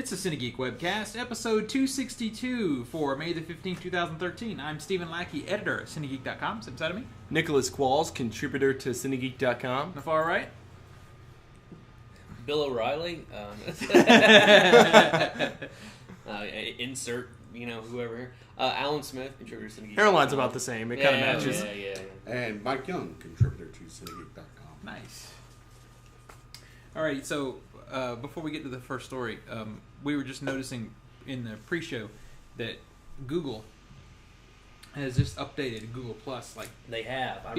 It's the CineGeek Webcast, episode 262 for May the 15th, 2013. I'm Stephen Lackey, editor at CineGeek.com. Sit beside of me. Nicholas Qualls, contributor to CineGeek.com. On the far right. Bill O'Reilly. Insert, whoever here. Alan Smith, contributor to CineGeek. Hairline's about the same. It kind of matches. Yeah. And Mike Young, contributor to CineGeek.com. Nice. All right, so before we get to the first story, we were just noticing in the pre-show that Google has just updated Google Plus. Like they have. I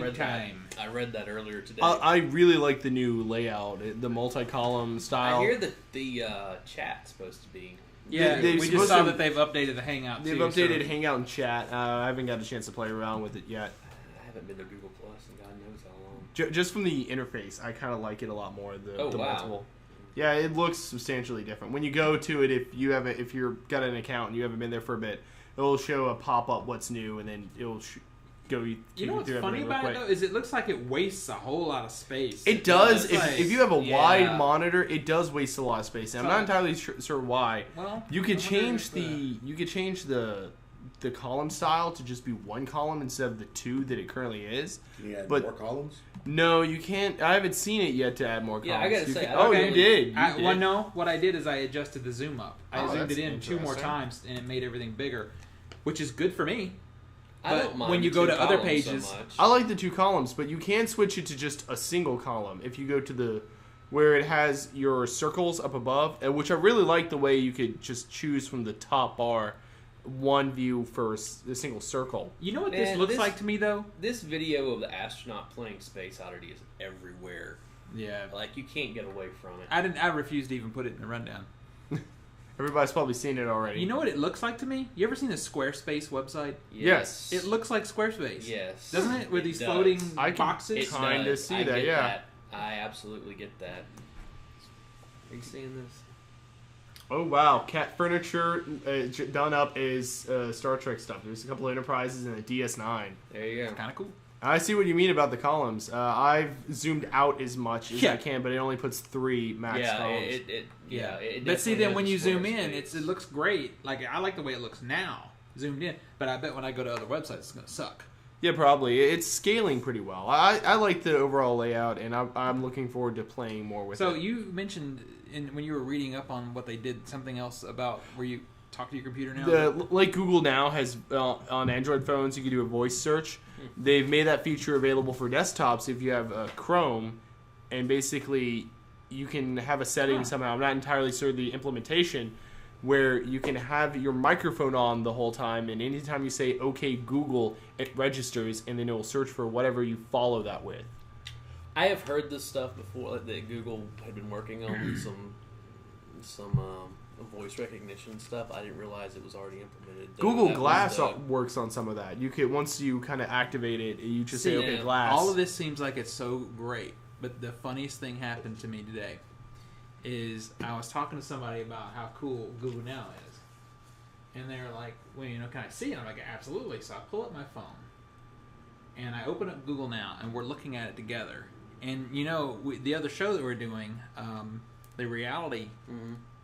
read that earlier today. I really like the new layout, the multi-column style. I hear that the chat's supposed to be. Yeah, we just saw that they've updated the Hangout. They've updated Hangout and Chat. I haven't got a chance to play around with it yet. I haven't been to Google Plus in God knows how long. Just from the interface, I kind of like it a lot more. The wow. multiple. Yeah, it looks substantially different. When you go to it, if you've got an account and you haven't been there for a bit, it'll show a pop-up what's new, and then it'll go. You know what's funny about it though is it looks like it wastes a whole lot of space. It does. If you have a wide monitor, it does waste a lot of space. And I'm not entirely sure why. Well, you could change the column style to just be one column instead of the two that it currently is. Can you add more columns? No, you can't. I haven't seen it yet to add more columns. Yeah, I gotta say. You did. Well, no. What I did is I adjusted the zoom up. I zoomed it in 2 more interesting. times, and it made everything bigger, which is good for me. I don't mind when you go to other pages, so much. I like the 2 columns, but you can switch it to just a single column if you go to where it has your circles up above, which I really like the way you could just choose from the top bar one view for the single circle. You know what this looks like to me though? This video of the astronaut playing Space Oddity is everywhere. Yeah, like you can't get away from it. I refused to even put it in the rundown. Everybody's probably seen it already. You know what it looks like to me? You ever seen the Squarespace website? Yes. It looks like Squarespace. Yes. Doesn't it? With these floating boxes? It kind of see that, yeah. That. I absolutely get that. Are you seeing this? Oh, wow. Cat furniture done up is Star Trek stuff. There's a couple of Enterprises and a DS9. There you go. Kind of cool. I see what you mean about the columns. I've zoomed out as much as I can, but it only puts 3 max columns. But see, then when you zoom in, it looks great. Like I like the way it looks now, zoomed in. But I bet when I go to other websites, it's going to suck. Yeah, probably. It's scaling pretty well. I like the overall layout, and I'm looking forward to playing more with it. So you mentioned when you were reading up on what they did, something else about where you talk to your computer now? Like Google now has on Android phones, you can do a voice search. They've made that feature available for desktops if you have Chrome, and basically you can have a setting somehow. I'm not entirely sure of the implementation, where you can have your microphone on the whole time, and anytime you say "Okay, Google," it registers, and then it will search for whatever you follow that with. I have heard this stuff before that Google had been working on some voice recognition stuff. I didn't realize it was already implemented. Google Glass works on some of that. You could once you kind of activate it, you just say "Okay, Glass." All of this seems like it's so great, but the funniest thing happened to me today. Is I was talking to somebody about how cool Google Now is. And they were like, well, can I see it? I'm like, absolutely. So I pull up my phone, and I open up Google Now, and we're looking at it together. And, the other show that we're doing, the reality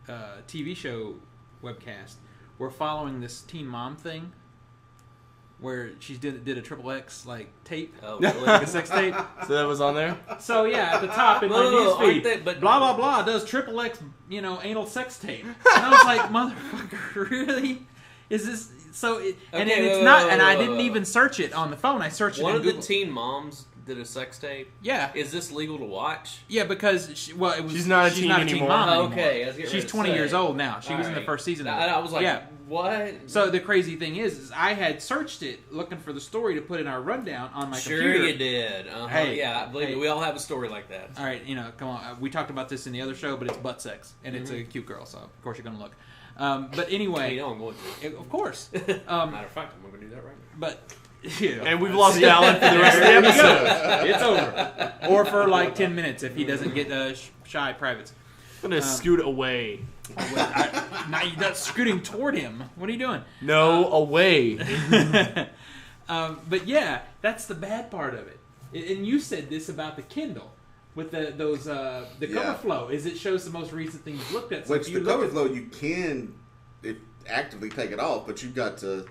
TV show webcast, we're following this teen mom thing where she did a XXX tape, like a sex tape. So that was on there. So yeah, at the top in my newsfeed, but blah blah blah does XXX, anal sex tape. And I was like, motherfucker, really? Is this so? It's not. And I didn't even search it on the phone. I searched it. One in of Google. the teen moms did a sex tape. Yeah. Is this legal to watch? Yeah, because she's not a teen anymore. Mom anymore. Okay, she's 20 years old now. She was in the first season. I was like, what? So the crazy thing is I had searched it looking for the story to put in our rundown on my computer. Sure you did. Hey, yeah, believe me, we all have a story like that. All right, come on. We talked about this in the other show, but it's butt sex, and it's a cute girl, so of course you're going to look. But anyway, I'm going to. Of course. Matter of fact, I'm going to do that right now. But and we've lost Alan for the rest of the episode. It's over, or for like 10 minutes if he doesn't get shy privates. I'm gonna scoot away. Now you're not scooting toward him. What are you doing? No, away. But yeah, that's the bad part of it. And you said this about the Kindle. with the cover flow is it shows the most recent thing you've looked at. So Which the cover flow you can actively take it off, but you've got to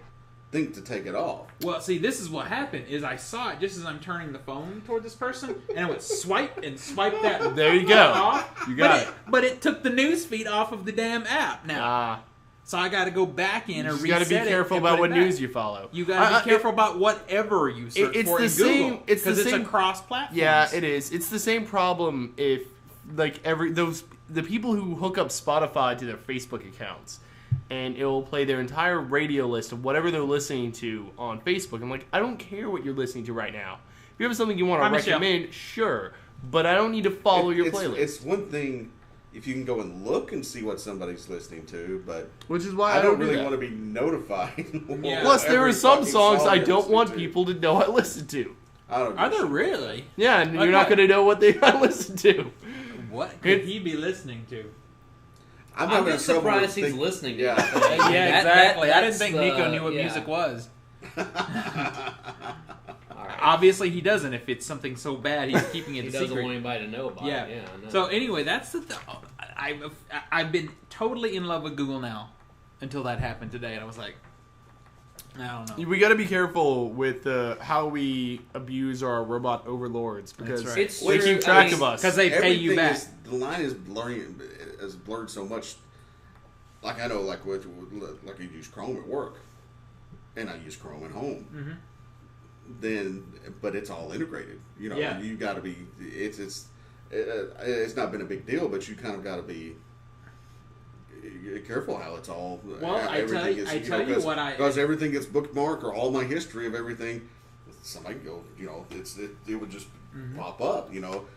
think to take it off. Well, see, this is what happened. Is I saw it just as I'm turning the phone toward this person, and it would swipe that. There you go. Off, You got it. But it took the newsfeed off of the damn app now. So I got to go back in and reset it. You got to be careful about what news you follow. You got to be careful about whatever you search for in Google. Because it's a cross-platform. Yeah, it is. It's the same problem if like the people who hook up Spotify to their Facebook accounts, and it will play their entire radio list of whatever they're listening to on Facebook. I'm like, I don't care what you're listening to right now. If you have something you want to recommend, sure, but I don't need to follow your playlist. It's one thing if you can go and look and see what somebody's listening to, but which is why I don't really want to be notified. Yeah. Plus, there are some songs I don't want people to know I listen to. Are there really? Yeah, and you're not going to know what they listen to. What could he be listening to? I'm just surprised he's listening to it. Yeah, exactly. I didn't think Nico knew what music was. Obviously, he doesn't. If it's something so bad, he's keeping it a secret. He doesn't want anybody to know about it. Yeah, I know. So anyway, that's I've been totally in love with Google now until that happened today, and I was like, I don't know. We got to be careful with how we abuse our robot overlords because they keep track of us because they pay you back. The line is blurred so much. Like I know, like you use Chrome at work, and I use Chrome at home. Mm-hmm. But it's all integrated. You know, you got to be. It's not been a big deal, but you kind of got to be careful how it's all. Well, I tell you what because everything gets bookmarked or all my history of everything. Somebody go, it would just pop up,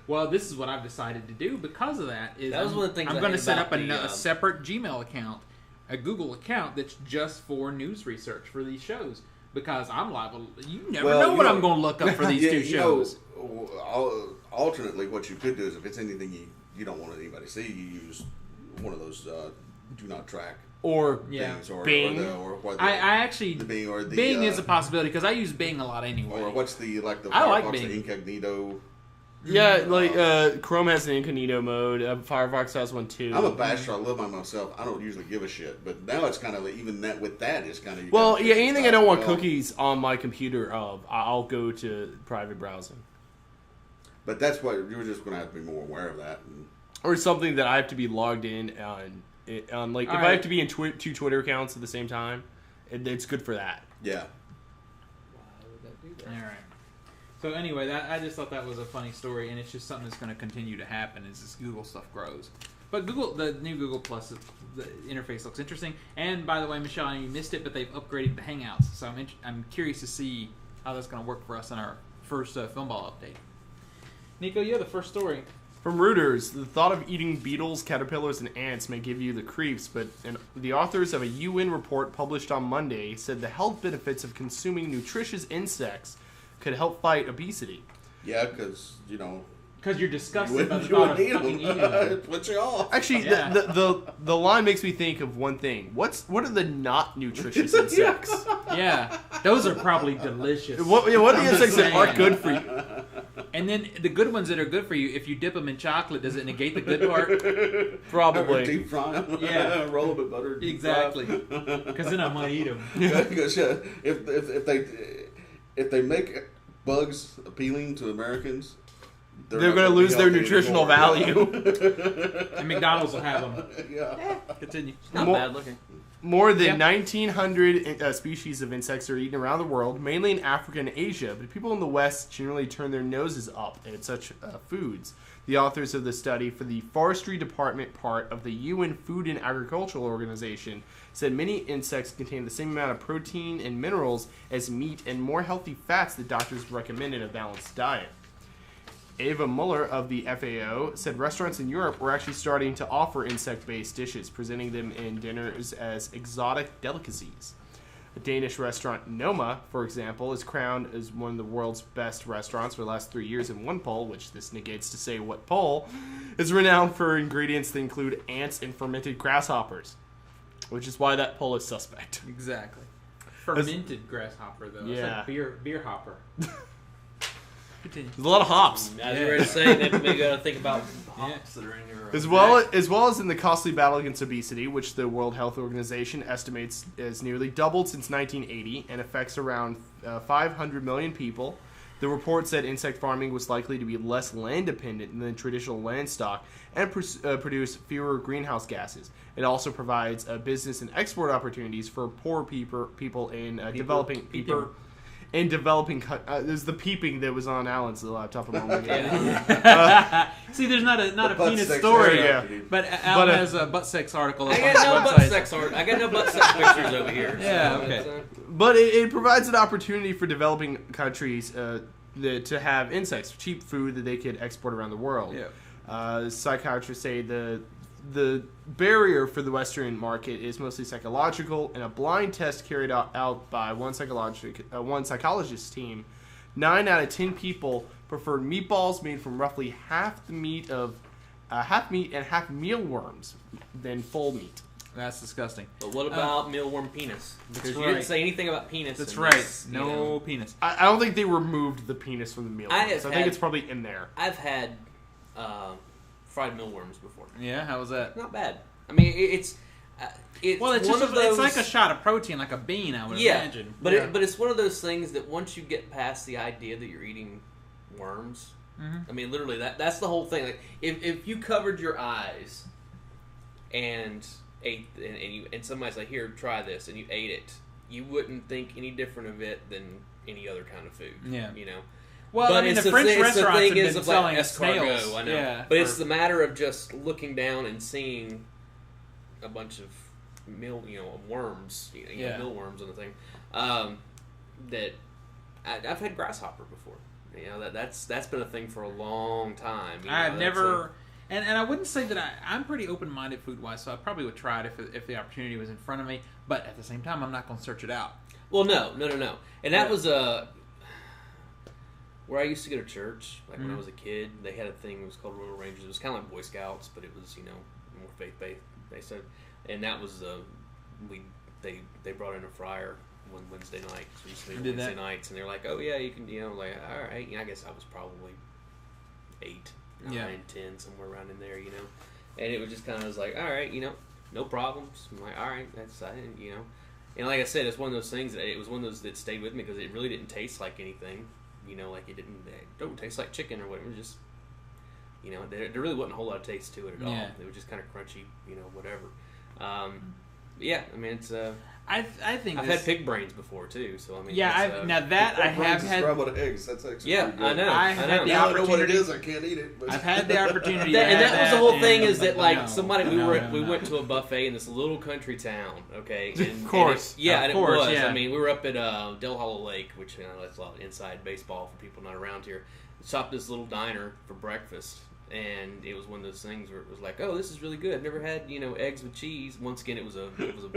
Well, this is what I've decided to do because of that. That was one of the things I'm going to set up a separate Gmail account, a Google account that's just for news research for these shows. Because I'm liable, you never know what I'm going to look up for these two shows. Alternately, what you could do is if it's anything you don't want anybody to see, you use one of those do not track or things, or Bing. Bing is a possibility because I use Bing a lot anyway. Or what's the Bing. Incognito? Yeah, Chrome has an incognito mode. Firefox has one too. I'm a basher. I live by myself. I don't usually give a shit. But now it's kind of even that with that is kind of. Well, anything I don't want cookies on my computer I'll go to private browsing. But that's what you're just going to have to be more aware of that. Or something that I have to be logged in on like if I have to be in two Twitter accounts at the same time, it's good for that. Yeah. Why would that do that? All right. So anyway, I just thought that was a funny story, and it's just something that's going to continue to happen as this Google stuff grows. But the new Google Plus, the interface looks interesting. And by the way, Michelle, you missed it, but they've upgraded the Hangouts. So I'm curious to see how that's going to work for us in our first film ball update. Nico, you have the first story. From Reuters, the thought of eating beetles, caterpillars, and ants may give you the creeps, but the authors of a UN report published on Monday said the health benefits of consuming nutritious insects could help fight obesity. Yeah, because, because you're disgusted by the thought of fucking eating them. It puts you off. Actually, the line makes me think of one thing. What are the not nutritious insects? Yeah, those are probably delicious. What are the insects that aren't good for you? And then the good ones that are good for you, if you dip them in chocolate, does it negate the good part? Probably. Deep fry them. Yeah. Roll them in butter. Exactly. Because then I might eat them. Because if they make bugs appealing to Americans, they're going to lose their nutritional value. And McDonald's will have them. Yeah. Continue. Not bad looking. More than 1,900 species of insects are eaten around the world, mainly in Africa and Asia, but people in the West generally turn their noses up at such foods. The authors of the study for the Forestry Department part of the UN Food and Agricultural Organization said many insects contain the same amount of protein and minerals as meat and more healthy fats that doctors recommend in a balanced diet. Ava Muller of the FAO said restaurants in Europe were actually starting to offer insect-based dishes, presenting them in dinners as exotic delicacies. A Danish restaurant, Noma, for example, is crowned as one of the world's best restaurants for the last 3 years in one poll, which this negates to say what poll, is renowned for ingredients that include ants and fermented grasshoppers, which is why that poll is suspect. Exactly. Fermented grasshopper, though. Yeah. It's like beer hopper. Continue. There's a lot of hops. As you were saying, that maybe got to think about hops that are in your As well as in the costly battle against obesity, which the World Health Organization estimates has nearly doubled since 1980 and affects around 500 million people. The report said insect farming was likely to be less land dependent than traditional land stock and produce fewer greenhouse gases. It also provides business and export opportunities for poor people in developing people. In developing, there's the peeping that was on Alan's laptop a moment ago. See, there's not a butt penis sex story, area. but Alan has a butt sex article. I on got no his butt website. sex art. I got no butt sex pictures over here. Yeah, so okay. it's, But it provides an opportunity for developing countries to have insects, cheap food that they could export around the world. Yeah. Psychiatrists say the barrier for the Western market is mostly psychological. In a blind test carried out by one psychologist team, 9 out of 10 people preferred meatballs made from roughly half the meat of half meat and half mealworms than full meat. That's disgusting. But what about mealworm penis? Because you right. didn't say anything about penis. That's in right. this, you No know. penis. I don't think they removed the penis from the mealworms. I think it's probably in there. I've had fried mealworms before. Yeah, how was that? Not bad. I mean, it's Well, it's one just of those. it's like a shot of protein, like a bean, I would yeah, imagine. but Yeah. but it's one of those things that once you get past the idea that you're eating worms, I mean, literally that's the whole thing. Like if you covered your eyes and ate and somebody's like, here, try this, and you ate it, you wouldn't think any different of it than any other kind of food. Yeah. You know. Well, But I mean, it's the French thing- it's the restaurants thing have is been of, like, selling escargot, snails. I know. Yeah, But it's the matter of just looking down and seeing a bunch of worms, Yeah. mealworms and the thing. That I've had grasshopper before. You know, that's been a thing for a long time. You know, I've that's never, and I wouldn't say that I'm pretty open-minded food-wise, so I probably would try it if the opportunity was in front of me. But at the same time, I'm not going to search it out. Well, no. And that was where I used to go to church, like when I was a kid. They had a thing. It was called Royal Rangers. It was kind of like Boy Scouts, but it was more faith-based. And that was they brought in a fryer one Wednesday night. So we used to do Wednesday nights, and they're like, "Oh yeah, you can." Like, all right. I guess I was probably 8, 9, 10, somewhere around in there. And it was just kind of like, all right, no problems. I'm like, all right, that's And like I said, it's one of those things that it was one of those that stayed with me because it really didn't taste like anything. Like it don't taste like chicken or whatever. It was just, there really wasn't a whole lot of taste to it at all. It was just kind of crunchy, whatever. Yeah, I mean, it's. I think I've had pig brains before too, so I mean. Yeah, now that I have had. Scrambled eggs. That's actually Yeah, pretty good. I know. I have had the Now I know what it opportunity. is. I can't eat it. But I've had the opportunity. And that was the whole thing is that like no, somebody we no. went to a buffet in this little country town, okay? And, Of course. and Of course, it was. yeah. I mean, we were up at Del Hollow Lake, which that's a lot of inside baseball for people not around here. Stopped at this little diner for breakfast, and it was one of those things where it was like, oh, this is really good. I've never had eggs with cheese. Once again, it was a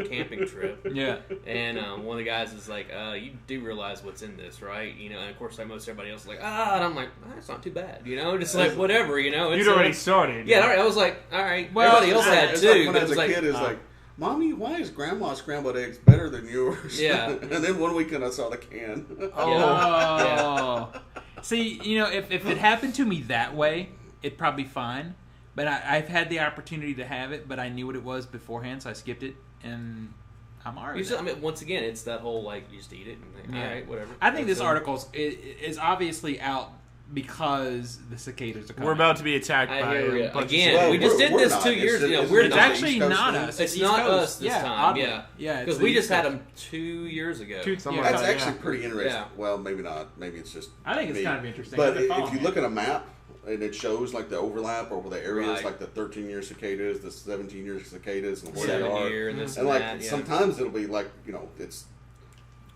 camping trip. Yeah. And one of the guys is like, you do realize what's in this, right? And of course, like most everybody else is like, and I'm like, it's not too bad, just like whatever, It's, You'd already started. yeah, I was like, all right. Well, Everybody else had It's too. like when but I it was a kid, it's like, Mommy, why is Grandma's scrambled eggs better than yours? Yeah. And then one weekend I saw the can. Oh. See, if it happened to me that way, it'd probably be fine. But I've had the opportunity to have it, but I knew what it was beforehand, so I skipped it, and I'm alright. You just, I mean, once again, it's that whole like you just eat it and all right, whatever. I think this article is obviously out because the cicadas are coming. We're about to be attacked I by hear ya. a bunch Again, of Well, we just we're- did we're this not. 2 years ago. It's- We're It's not. actually East Coast not thing. us. It's East not Coast. us this Yeah, time. oddly. Yeah, Yeah, it's because the we East just had Coast. them 2 years ago. something Yeah. like That's that, actually yeah. pretty interesting. Yeah. Well, maybe not. Maybe it's just. I think it's me. kind of interesting. But I've been if following you it. look at a map and it shows like the overlap over the areas, Right. like the 13-year cicadas, the 17-year cicadas, and where they 7 are. year and this And and like that. Yeah. sometimes it'll be like it's.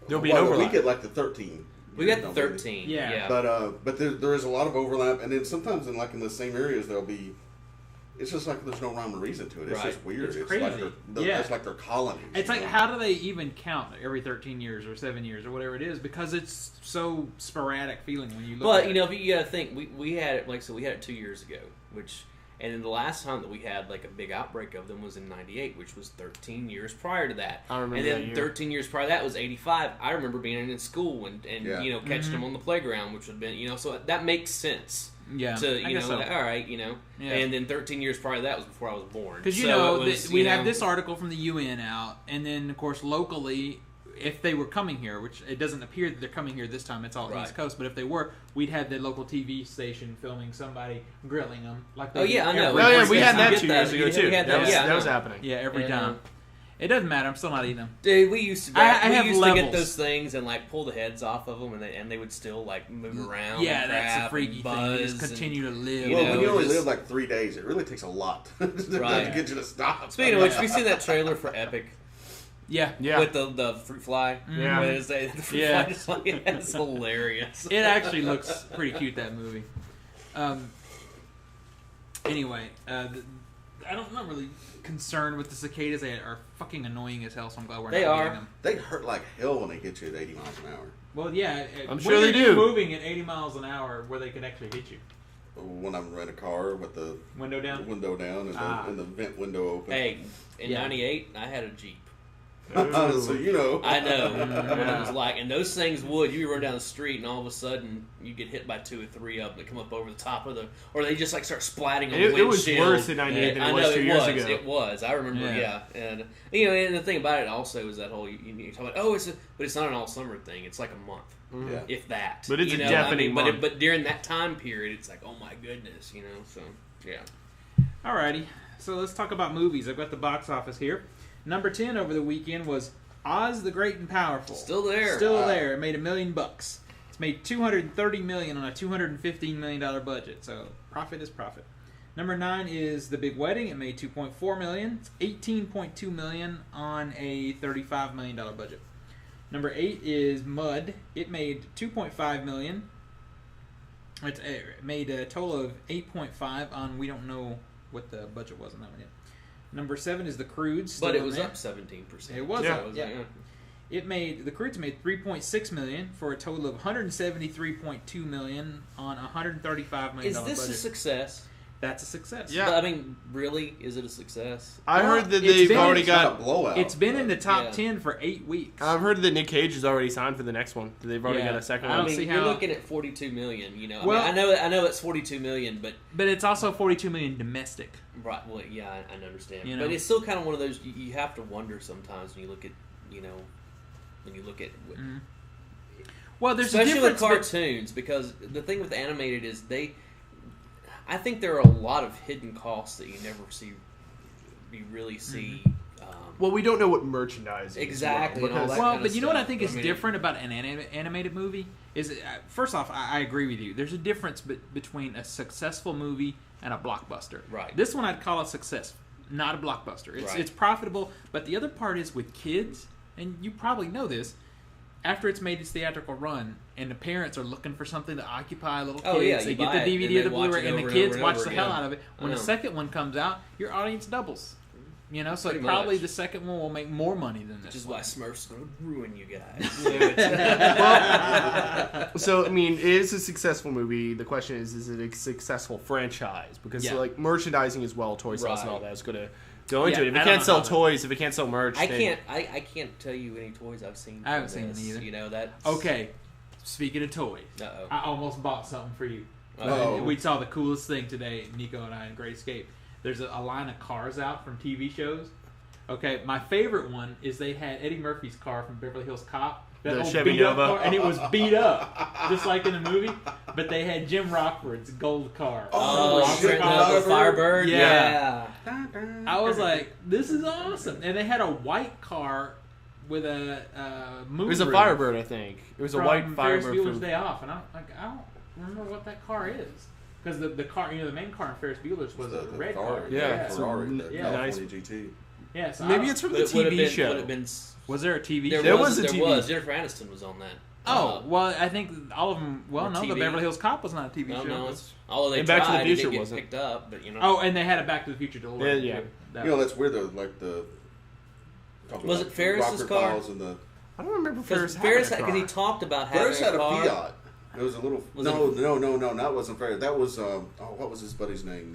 There'll be an We overlap. get like the 13. We got don't the we? 13. Yeah. Yeah. But there is a lot of overlap, and then sometimes in the same areas there'll be. It's just like there's no rhyme or reason to it. It's Right. just weird. It's Like crazy. it's like they're colonies. It's like, you know? how do they even count every 13 years or 7 years or whatever it is? Because it's so sporadic feeling when you look at But it. if you got to think, we had it like so we had it 2 years ago, which And then the last time that we had like a big outbreak of them was in '98, which was 13 years prior to that. I remember and then that year. 13 years prior to that was '85. I remember being in school and Yeah. you know, catching them on the playground, which would have been, you know, so that makes sense. Yeah, To, I you guess know, so. all right, you know. Yeah. And then 13 years prior to that was before I was born. Because, you So know, it was, we you have know, this article from the UN out, and then, of course, locally, if they were coming here, which it doesn't appear that they're coming here this time, it's all Right. East Coast, but if they were, we'd have the local TV station filming somebody grilling them. Like they Oh, yeah, do I know. every Oh yeah, time. we had You that get 2 that. years ago Yeah, too. we had That was, yeah, I that was know. happening. Yeah, every And, time. It doesn't matter. I'm still not eating them. Dude, we used to I have we used to levels. get those things and like pull the heads off of them, and they would still like move around. Yeah, and that's a crap freaky and thing. buzz You just and- continue to live. You Well, know, when you only just- live like 3 days, it really takes a lot to Right. get you to stop. Speaking of which, have you seen that trailer for Epic Yeah. Yeah. with the fruit fly? Yeah. Where it's the fruit Yeah. fly just like, it's hilarious. It actually looks pretty cute, that movie. Anyway, I'm not really concerned with the cicadas. They are fucking annoying as hell, so I'm glad we're They not are. getting them. They hurt like hell when they hit you at 80 miles an hour. Well, yeah. I'm when sure they are do. you moving at 80 miles an hour where they could actually hit you? When I'm renting a car with the Window down? window down and the vent window open. Hey, in Yeah. '98, I had a Jeep. So you know. I know what it was like, and those things would. You run down the street, and all of a sudden you get hit by 2 or 3 of them that come up over the top of the, or they just like start splatting on the It was windshield. worse in '98 than I it know was 2 years ago. It was. I remember. Yeah. Yeah, and you know, and the thing about it also is that whole you talk about. But it's not an all summer thing. It's like a month, Yeah. if that. But it's you a know, deafening month. But during that time period, it's like, oh my goodness, you know. So yeah. Alrighty, so let's talk about movies. I've got the box office here. Number 10 over the weekend was Oz the Great and Powerful. Still there. Still Wow. there. It made $1 million. It's made $230 million on a $215 million budget. So profit is profit. Number 9 is The Big Wedding. It made $2.4 million. It's $18.2 million on a $35 million budget. Number 8 is Mud. It made $2.5 million. It made a total of $8.5 on, we don't know what the budget was on that one yet. Number 7 is The Croods. still But it on was there. up 17%. It was Yeah. up, yeah. The Croods made $3.6 million for a total of $173.2 million on a $135 million Is this budget. a success? That's a success. Yeah. But, I mean, really, is it a success? I Well, heard that it's they've been- already It's not a got. blowout. It's been in the top Yeah. 10 for 8 weeks. I've heard that Nick Cage is already signed for the next one. They've already Yeah. got a second I I one. don't mean, see you're how- looking at 42 million. You know, Well- I know it's 42 million, but But it's also $42 million domestic. right. Well, yeah, I understand. You know. But it's still kind of one of those you have to wonder sometimes when you look at Mm. Well, there's a especially with difference. cartoons, because the thing with animated is I think there are a lot of hidden costs that you never see. You really see. Well, we don't know what merchandise. Exactly, and all Because that Well, kind but of you know what I stuff. think is I mean- different about an animated movie is first off, I agree with you. There's a difference between a successful movie and a blockbuster. Right. This one I'd call a success, not a blockbuster. It's Right. it's profitable, but the other part is with kids, and you probably know this. After it's made its theatrical run, and the parents are looking for something to occupy little kids, Oh, yeah, they you get buy the it, DVD or and the they watch Blu-ray, it and the over and kids over and watch over the hell again. out of it. I When the know. second one comes out, your audience doubles. You know, so Pretty probably much. the second one will make more money than this. Which is one. why Smurfs going to ruin you guys. So, I mean, it is a successful movie. The question is it a successful franchise? Because, Yeah. like, merchandising as well, toy sales and all Right. that is going to go into Yeah, it. If I it don't can't know sell how that- toys, if it can't sell merch, I then- can't tell you any toys I've seen. I haven't from seen this. any either. You know that. Okay, speaking of toys, Uh-oh. I almost bought something for you. Uh-oh. We saw the coolest thing today, Nico and I, in Great Escape. There's a line of cars out from TV shows. Okay, my favorite one is they had Eddie Murphy's car from Beverly Hills Cop. That The old Chevy beat-up Nova. car, and it was beat up, just like in the movie. But they had Jim Rockford's gold car. Oh, From shit, Rockford. the Firebird. Yeah. Yeah. I was like, this is awesome. And they had a white car with a moon It was a roof Firebird, I think. It was a from white Ferris Firebird. Bueller's From, Day Off. And I don't remember what that car is. Because the car, the main car in Ferris Bueller's was a red car. Yeah, Ferrari, the Yeah. California GT. Yeah, so maybe it's from But the it would have TV been. show. Would have been. Was there a TV There show? There was. was a There TV. was. Jennifer Aniston was on that. Oh, well, I think all of them. Well, Or no, the TV. Beverly Hills Cop was not a TV No, show. no. It's, although they And Back to the tried, Future it didn't get wasn't. picked up, but you know. Oh, and they had a Back to the Future DeLorean. Yeah. too. That You know, was- that's weird though. Like the talking Was about it Ferris's Rocket car? Files and the I don't remember Because Ferris because he talked about having Ferris had a car. Fiat. It was a little. Was no, that wasn't Ferris. That was what was his buddy's name?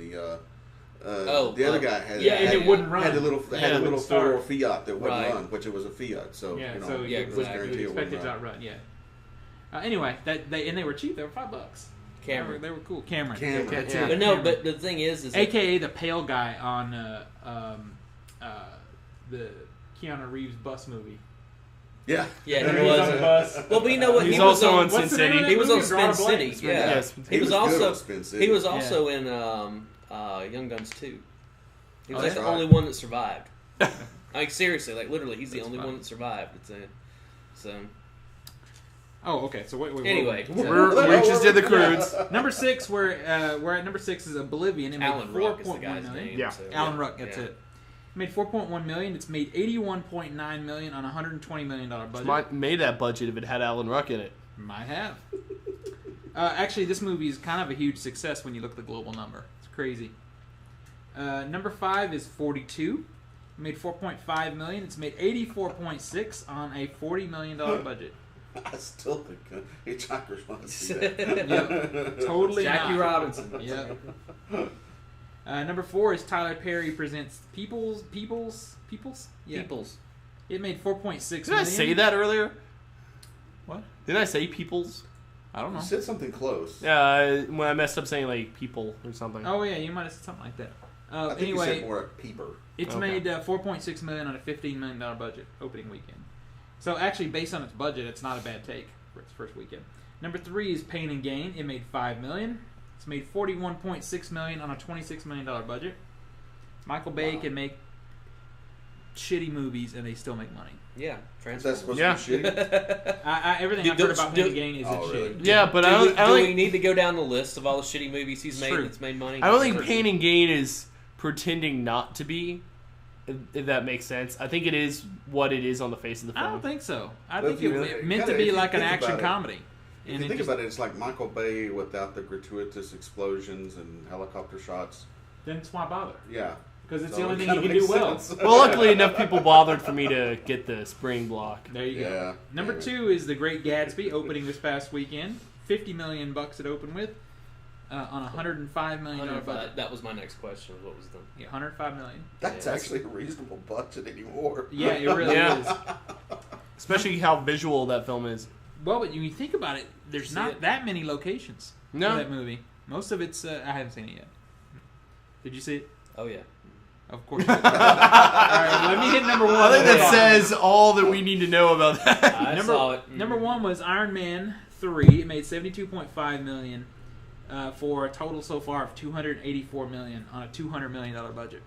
The other guy had and it wouldn't run. Had a little start. 4 Fiat that wouldn't Right. run, which it was a Fiat. So Yeah, you know, so yeah, it was exactly. guaranteed you it expect wouldn't it to run. outrun. Yeah. Anyway, they were cheap. They were $5. Cameron. They were cool. Cameron. Cameron. Yeah. But no, but the thing is that AKA the pale guy on the Keanu Reeves bus movie. Yeah. yeah, Remember he he's was. on the bus. Well, but you know what? He's he was also on What's Sin the name of City. that He was movie? on Drawing Spin a blank. City. Yeah. Yes. He was good also on Spin City. he was also in Young Guns 2. He was Oh, like that's the right. only one that survived. Like seriously, like literally, he's the That's only fine. one that survived. It's so Oh, okay. So wait. Anyway. So We just did the crudes. number 6, we're at number 6 is Oblivion. It made Alan Ruck is the 4.1 guy's million. name. Yeah. so, Alan Ruck, that's yeah. it. It made 4.1 million. It's made 81.9 million on a $120 million budget. Might made that budget if it had Alan Ruck in it. Might have. Actually, this movie is kind of a huge success when you look at the global number. It's crazy. Number 5 is 42. It made 4.5 million. It's made 84.6 on a $40 million budget. I still think Hitchhikers want to see that. Yep. Totally Jackie not. Robinson. Yep. Number 4 is Tyler Perry presents Peoples. Yeah. Peoples. It made 4.6 Did million. I say that earlier? What? Didn't I say peoples? I don't You know. said something close. Yeah, when I messed up saying like people or something. Oh yeah, you might have said something like that. I think you Anyway, said more like peeper. it's Okay. made 4.6 million on a $15 million budget opening weekend. So actually, based on its budget, it's not a bad take for its first weekend. Number 3 is Pain and Gain. It made $5 million. It's made $41.6 million on a $26 million budget. Michael Bay can make shitty movies and they still make money. Yeah, Is that Transformers. supposed Yeah. to be shitty? Everything Do- I've heard do- about do- Pain and Gain is Oh, it's really? shitty. Yeah, but I don't Do we think need to go down the list of all the shitty movies he's made True. that's made money? I don't think Pain and Gain is pretending not to be. If that makes sense, I think it is what it is on the face of the I film. don't think so. I Well, think if you it really- meant kinda, to be if you like an think action about it, comedy. If you think about it, it's like Michael Bay without the gratuitous explosions and helicopter shots. then why bother? Yeah. Because it's So the only it thing kinda you can do makes well. sense. Well, luckily enough people bothered for me to get the spring block. There you go. Yeah. Number Yeah. 2 is The Great Gatsby, opening this past weekend. $50 million it opened with on a $105 million budget. That was my next question. What was the? Yeah, $105 million. That's Yeah. actually a reasonable budget anymore. Yeah, it really Yeah. is. Especially how visual that film is. Well, but when you think about it, there's See not it? that many locations No. for that movie. Most of it's I haven't seen it yet. Did you see it? Oh yeah. Of course. All right, let me hit number 1. I think that says all that we need to know about that. I number, saw it. Number 1 was Iron Man 3. It made $72.5 million for a total so far of $284 million on a $200 million budget.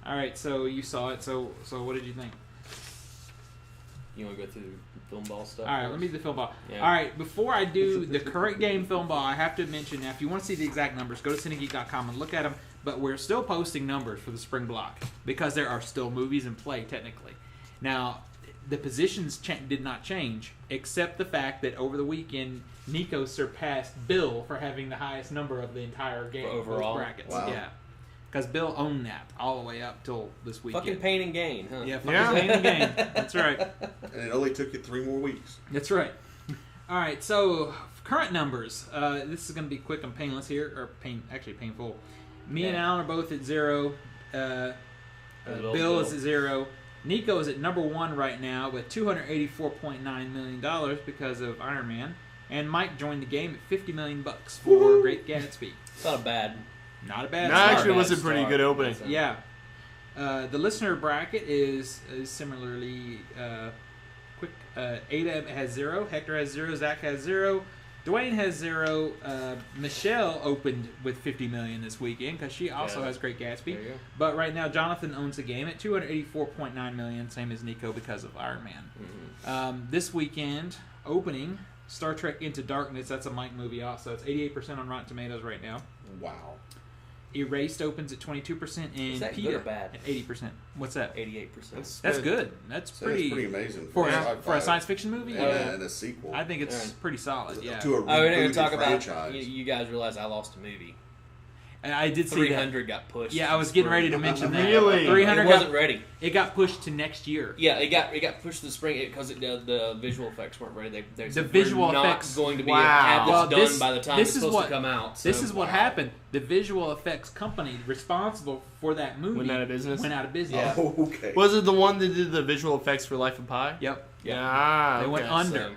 All right, so you saw it. So what did you think? You want to go through the film ball stuff? All right, first? let me do the film ball. Yeah. All right, before I do the current game film ball, I have to mention now, if you want to see the exact numbers, go to CineGeek.com and look at them. But we're still posting numbers for the spring block because there are still movies in play, technically. Now, the positions did not change, except the fact that over the weekend, Nico surpassed Bill for having the highest number of the entire game. For overall? Both brackets. Wow. Yeah. Because Bill owned that all the way up till this weekend. Fucking Pain and Gain, huh? Yeah, fucking Yeah. Pain and Gain. That's right. And it only took you 3 more weeks. That's right. All right, so current numbers. This is going to be quick and painless here, or painful. Me and Alan are both at 0. Bill is at 0. Nico is at number 1 right now with $284.9 million because of Iron Man. And Mike joined the game at $50 million for Great Gatsby. It's not a bad. Not a bad No, start. actually, it was a Bad pretty start. good opening. Yeah. The listener bracket is similarly quick. Ada has 0. Hector has 0. Zach has 0. Dwayne has 0. Michelle opened with $50 million this weekend because she also has Great Gatsby. There you go. But right now, Jonathan owns the game at $284.9 million, same as Nico because of Iron Man. Mm-hmm. This weekend, opening Star Trek Into Darkness. That's a Mike movie also. It's 88% on Rotten Tomatoes right now. Wow. Erased opens at 22% and Is that good Peter or bad? at 80%. What's that? 88%. That's good. That's So that's pretty pretty amazing. for sci-fi. a science fiction movie. and, Yeah. and a sequel. I think it's Yeah. pretty solid. Yeah. To a Oh, we're going rebooted to talk about. franchise. You guys realize I lost a movie. I did see 300 got pushed. Yeah, I was getting ready to mention that. Really? 300 It wasn't ready. It got pushed to next year. Yeah, it got pushed to the spring because the visual effects weren't ready. They said, visual we're effects- not going to be Wow. have this Well, done this- by the time this it's is supposed what- to come out. This So- is what happened. The visual effects company responsible for that movie Went out of business? Went out of business. Yeah. Oh, okay. Was it the one that did the visual effects for Life of Pi? Yep. Yeah. They went okay. under. So,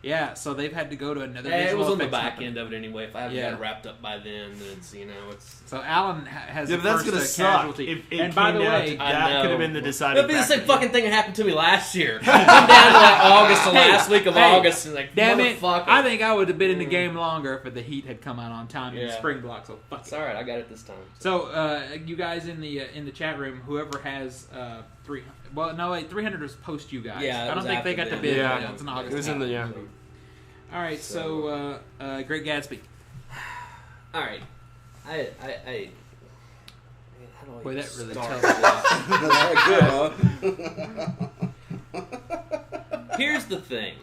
Yeah, so they've had to go to another it visual was on the effects back company. end of it anyway. If I haven't Yeah. got it wrapped up by then, it's it's. So Alan has Yeah, the but that's first gonna suck. casualty. If it And by the came down way, to I that know. could have been the deciding It'll be the same factor. fucking thing that happened to me last year. I'm down to like August, the last week of August, and like, damn it! motherfucker. I think I would have been in the game longer if the Heat had come out on time in the Yeah. spring block. So fuck It's it. all right. I got it this time. So you guys in the chat room, whoever has 300. Well, no wait, 300 was post you guys. Yeah, it I don't was think they after got the them. bid. Yeah. It's in August. It was in the yeah. All right, so Great Gatsby. All right. I man, how do I Boy, even that really start tells this? Good, huh? Here's the thing.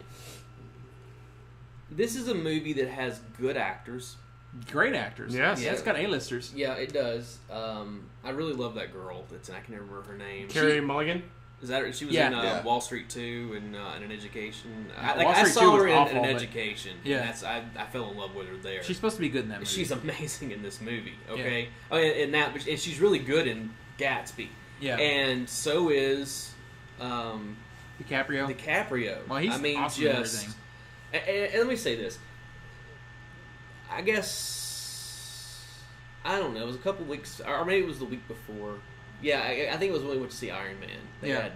This is a movie that has good actors. Great actors. Yes. Yeah, it's got A-listers. Yeah, it does. I really love that girl. I can never remember her name. Carrie Mulligan? Is that her? She was Yeah. in Yeah. Wall Street 2 and in an education. Wall I Street 2 saw was her in awful, an but- education. Yeah. And I fell in love with her there. She's supposed to be good in that movie. She's amazing in this movie. Okay, and she's really good in Gatsby. Yeah. And so is DiCaprio. DiCaprio. Well, he's I mean, awesome in just. And let me say this. I guess I don't know. It was a couple weeks, or maybe it was the week before. Yeah, I think it was when we went to see Iron Man. They had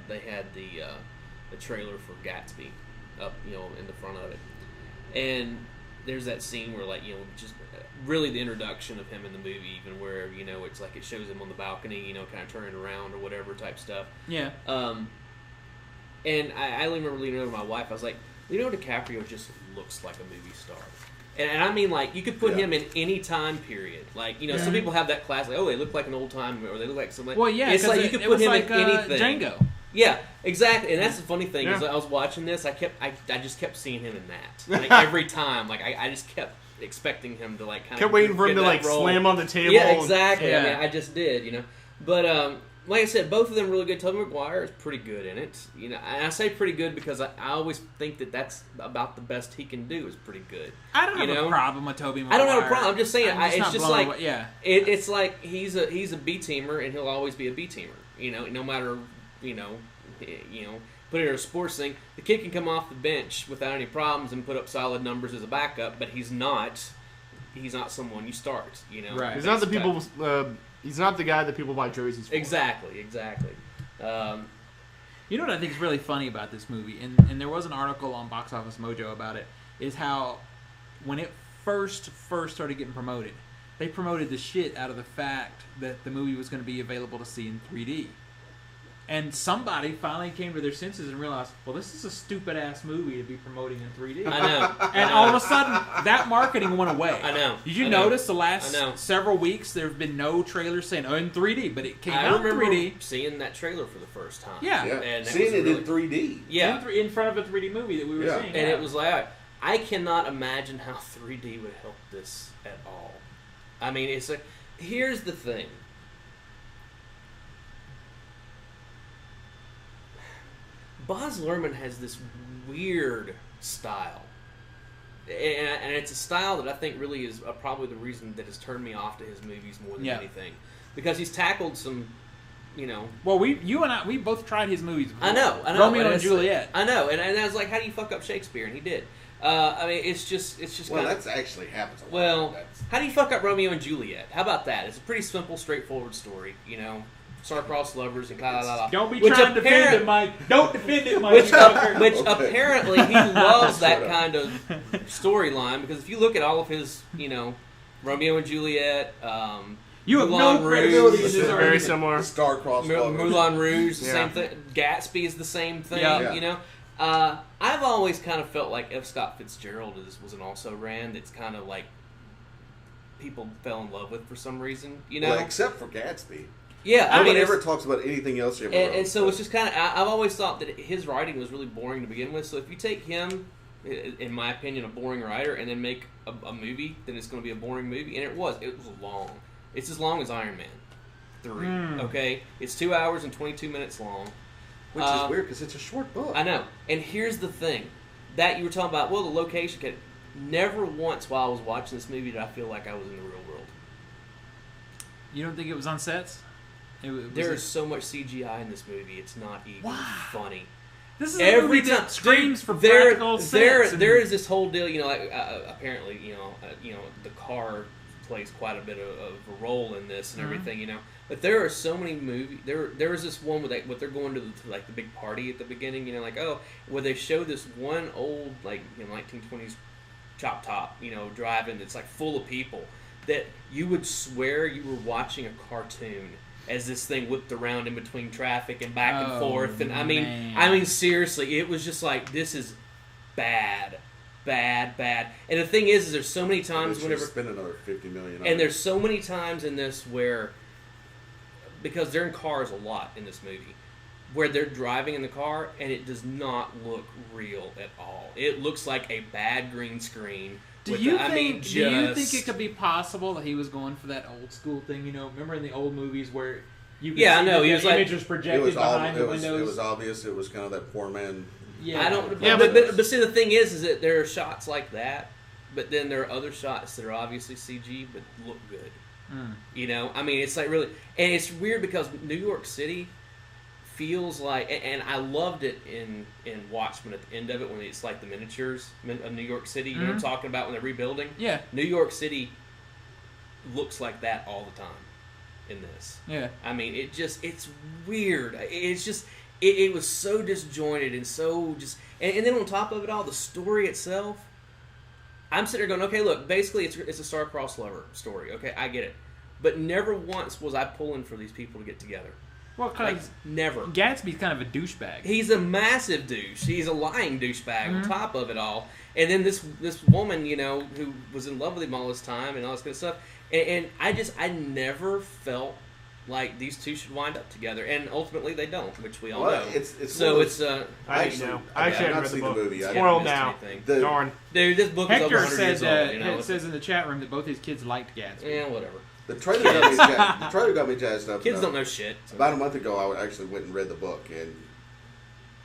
the trailer for Gatsby up, in the front of it, and there's that scene where just really the introduction of him in the movie, even where it's like it shows him on the balcony, kind of turning around or whatever type stuff. Yeah. And I only remember leaning over to my wife. I was like, Leonardo DiCaprio just looks like a movie star. And I mean, like, you could put him in any time period. Like, some people have that class, like, oh, they look like an old time, or they look like something. Well, yeah, it's like you could put him in anything. Django. Yeah, exactly. And that's the funny thing is, Yeah. I was watching this, I just kept seeing him in that. Like every time, like I just kept expecting him to like kind of Kept waiting for him get to that like role. slam on the table. Yeah, exactly. Yeah. I mean, I just did, But like I said, both of them really good. Tobey Maguire is pretty good in it. And I say pretty good because I always think that's about the best he can do is pretty good. I don't have a problem with Tobey Maguire. I don't have a problem. I'm just saying, I'm it's not just blown like away. Yeah. it's like he's a B teamer and he'll always be a B teamer. No matter put it in a sports thing, the kid can come off the bench without any problems and put up solid numbers as a backup, but he's not someone you start. Right. He's not the people. He's not the guy that people buy jerseys for. Exactly. You know what I think is really funny about this movie, and there was an article on Box Office Mojo about it, is how when it first started getting promoted, they promoted the shit out of the fact that the movie was going to be available to see in 3D. And somebody finally came to their senses and realized, well, this is a stupid-ass movie to be promoting in 3D. I know. And all of a sudden, that marketing went away. I know. Did you I know. notice the last I know. several weeks there have been no trailers saying, oh, in 3D, but it came I out in remember 3D. seeing that trailer for the first time. Yeah. And Seeing it really, in 3D. Yeah. In front of a 3D movie that we were seeing. And it was like, I cannot imagine how 3D would help this at all. I mean, it's like, here's the thing. Baz Luhrmann has this weird style. And it's a style that I think really is probably the reason that has turned me off to his movies more than anything. Because he's tackled some, Well, you and I, we both tried his movies before. I know. Romeo but and Juliet. I know, and I was like, how do you fuck up Shakespeare? And he did. I mean, it's just Well, kind that's actually happens a lot. well. That's, How do you fuck up Romeo and Juliet? How about that? It's a pretty simple, straightforward story. Star-crossed lovers and blah blah blah. Don't be Which trying to defend apparent- it, Mike. Don't defend it, Mike. Which Okay. apparently he loves that Shut up. kind of storyline because if you look at all of his, Romeo and Juliet, You have Moulin no Rouge. credibility in this Very argument. similar. star-crossed lovers. Moulin Rouge, the Yeah. same thing. Gatsby is the same thing. Yeah. I've always kind of felt like F. Scott Fitzgerald was an also-ran that's kind of like people fell in love with for some reason. Well, except for Gatsby. Yeah, I Nobody mean, ever talks about anything else he ever wrote. and so it's just kind of. I've always thought that his writing was really boring to begin with. So if you take him, in my opinion, a boring writer, and then make a movie, then it's going to be a boring movie. And it was long. It's as long as Iron Man 3. Okay, it's 2 hours and 22 minutes long. Which is weird because it's a short book. I know. And here's the thing that you were talking about. Well, the location. Never once while I was watching this movie did I feel like I was in the real world. You don't think it was on sets? There is so much CGI in this movie. It's not even funny. This is a movie that screams for practical sets. There is this whole deal. Like apparently, the car plays quite a bit of a role in this and everything. But there are so many movies. There was this one where they're going to the big party at the beginning. Where they show this one old 1920s chop top, driving that's like full of people that you would swear you were watching a cartoon as this thing whipped around in between traffic and back and forth. And I mean seriously, it was just like, this is bad. And the thing is there's so many times whenever spend another $50 million. And there's so many times in this where, because they're in cars a lot in this movie, where they're driving in the car and it does not look real at all. It looks like a bad green screen. Do you think it could be possible that he was going for that old school thing? Remember in the old movies where you could see the image was projected behind the windows? It was obvious. It was kind of that poor man. Yeah, I don't. Yeah, but see, the thing is that there are shots like that, but then there are other shots that are obviously CG but look good. It's like really, and it's weird because New York City feels like, and I loved it in Watchmen at the end of it when it's like the miniatures of New York City. You know what I'm talking about when they're rebuilding? Yeah. New York City looks like that all the time in this. Yeah. I mean, it's weird. It's just, it was so disjointed and so just, and then on top of it all, the story itself, I'm sitting there going, okay, look, basically it's a star-crossed lover story. Okay, I get it. But never once was I pulling for these people to get together. Well, because never. Gatsby's kind of a douchebag. He's a massive douche. He's a lying douchebag on top of it all. And then this woman, who was in love with him all this time and all this kind of stuff. And I never felt like these two should wind up together. And ultimately they don't, which we all know. I actually haven't read the book. Movie. Spoiled now. Darn. Dude, this book is over 100 years old. It says in the chat room that both his kids liked Gatsby. Yeah, whatever. The trailer got me jazzed up. Kids don't know shit. So. About a month ago, I actually went and read the book, and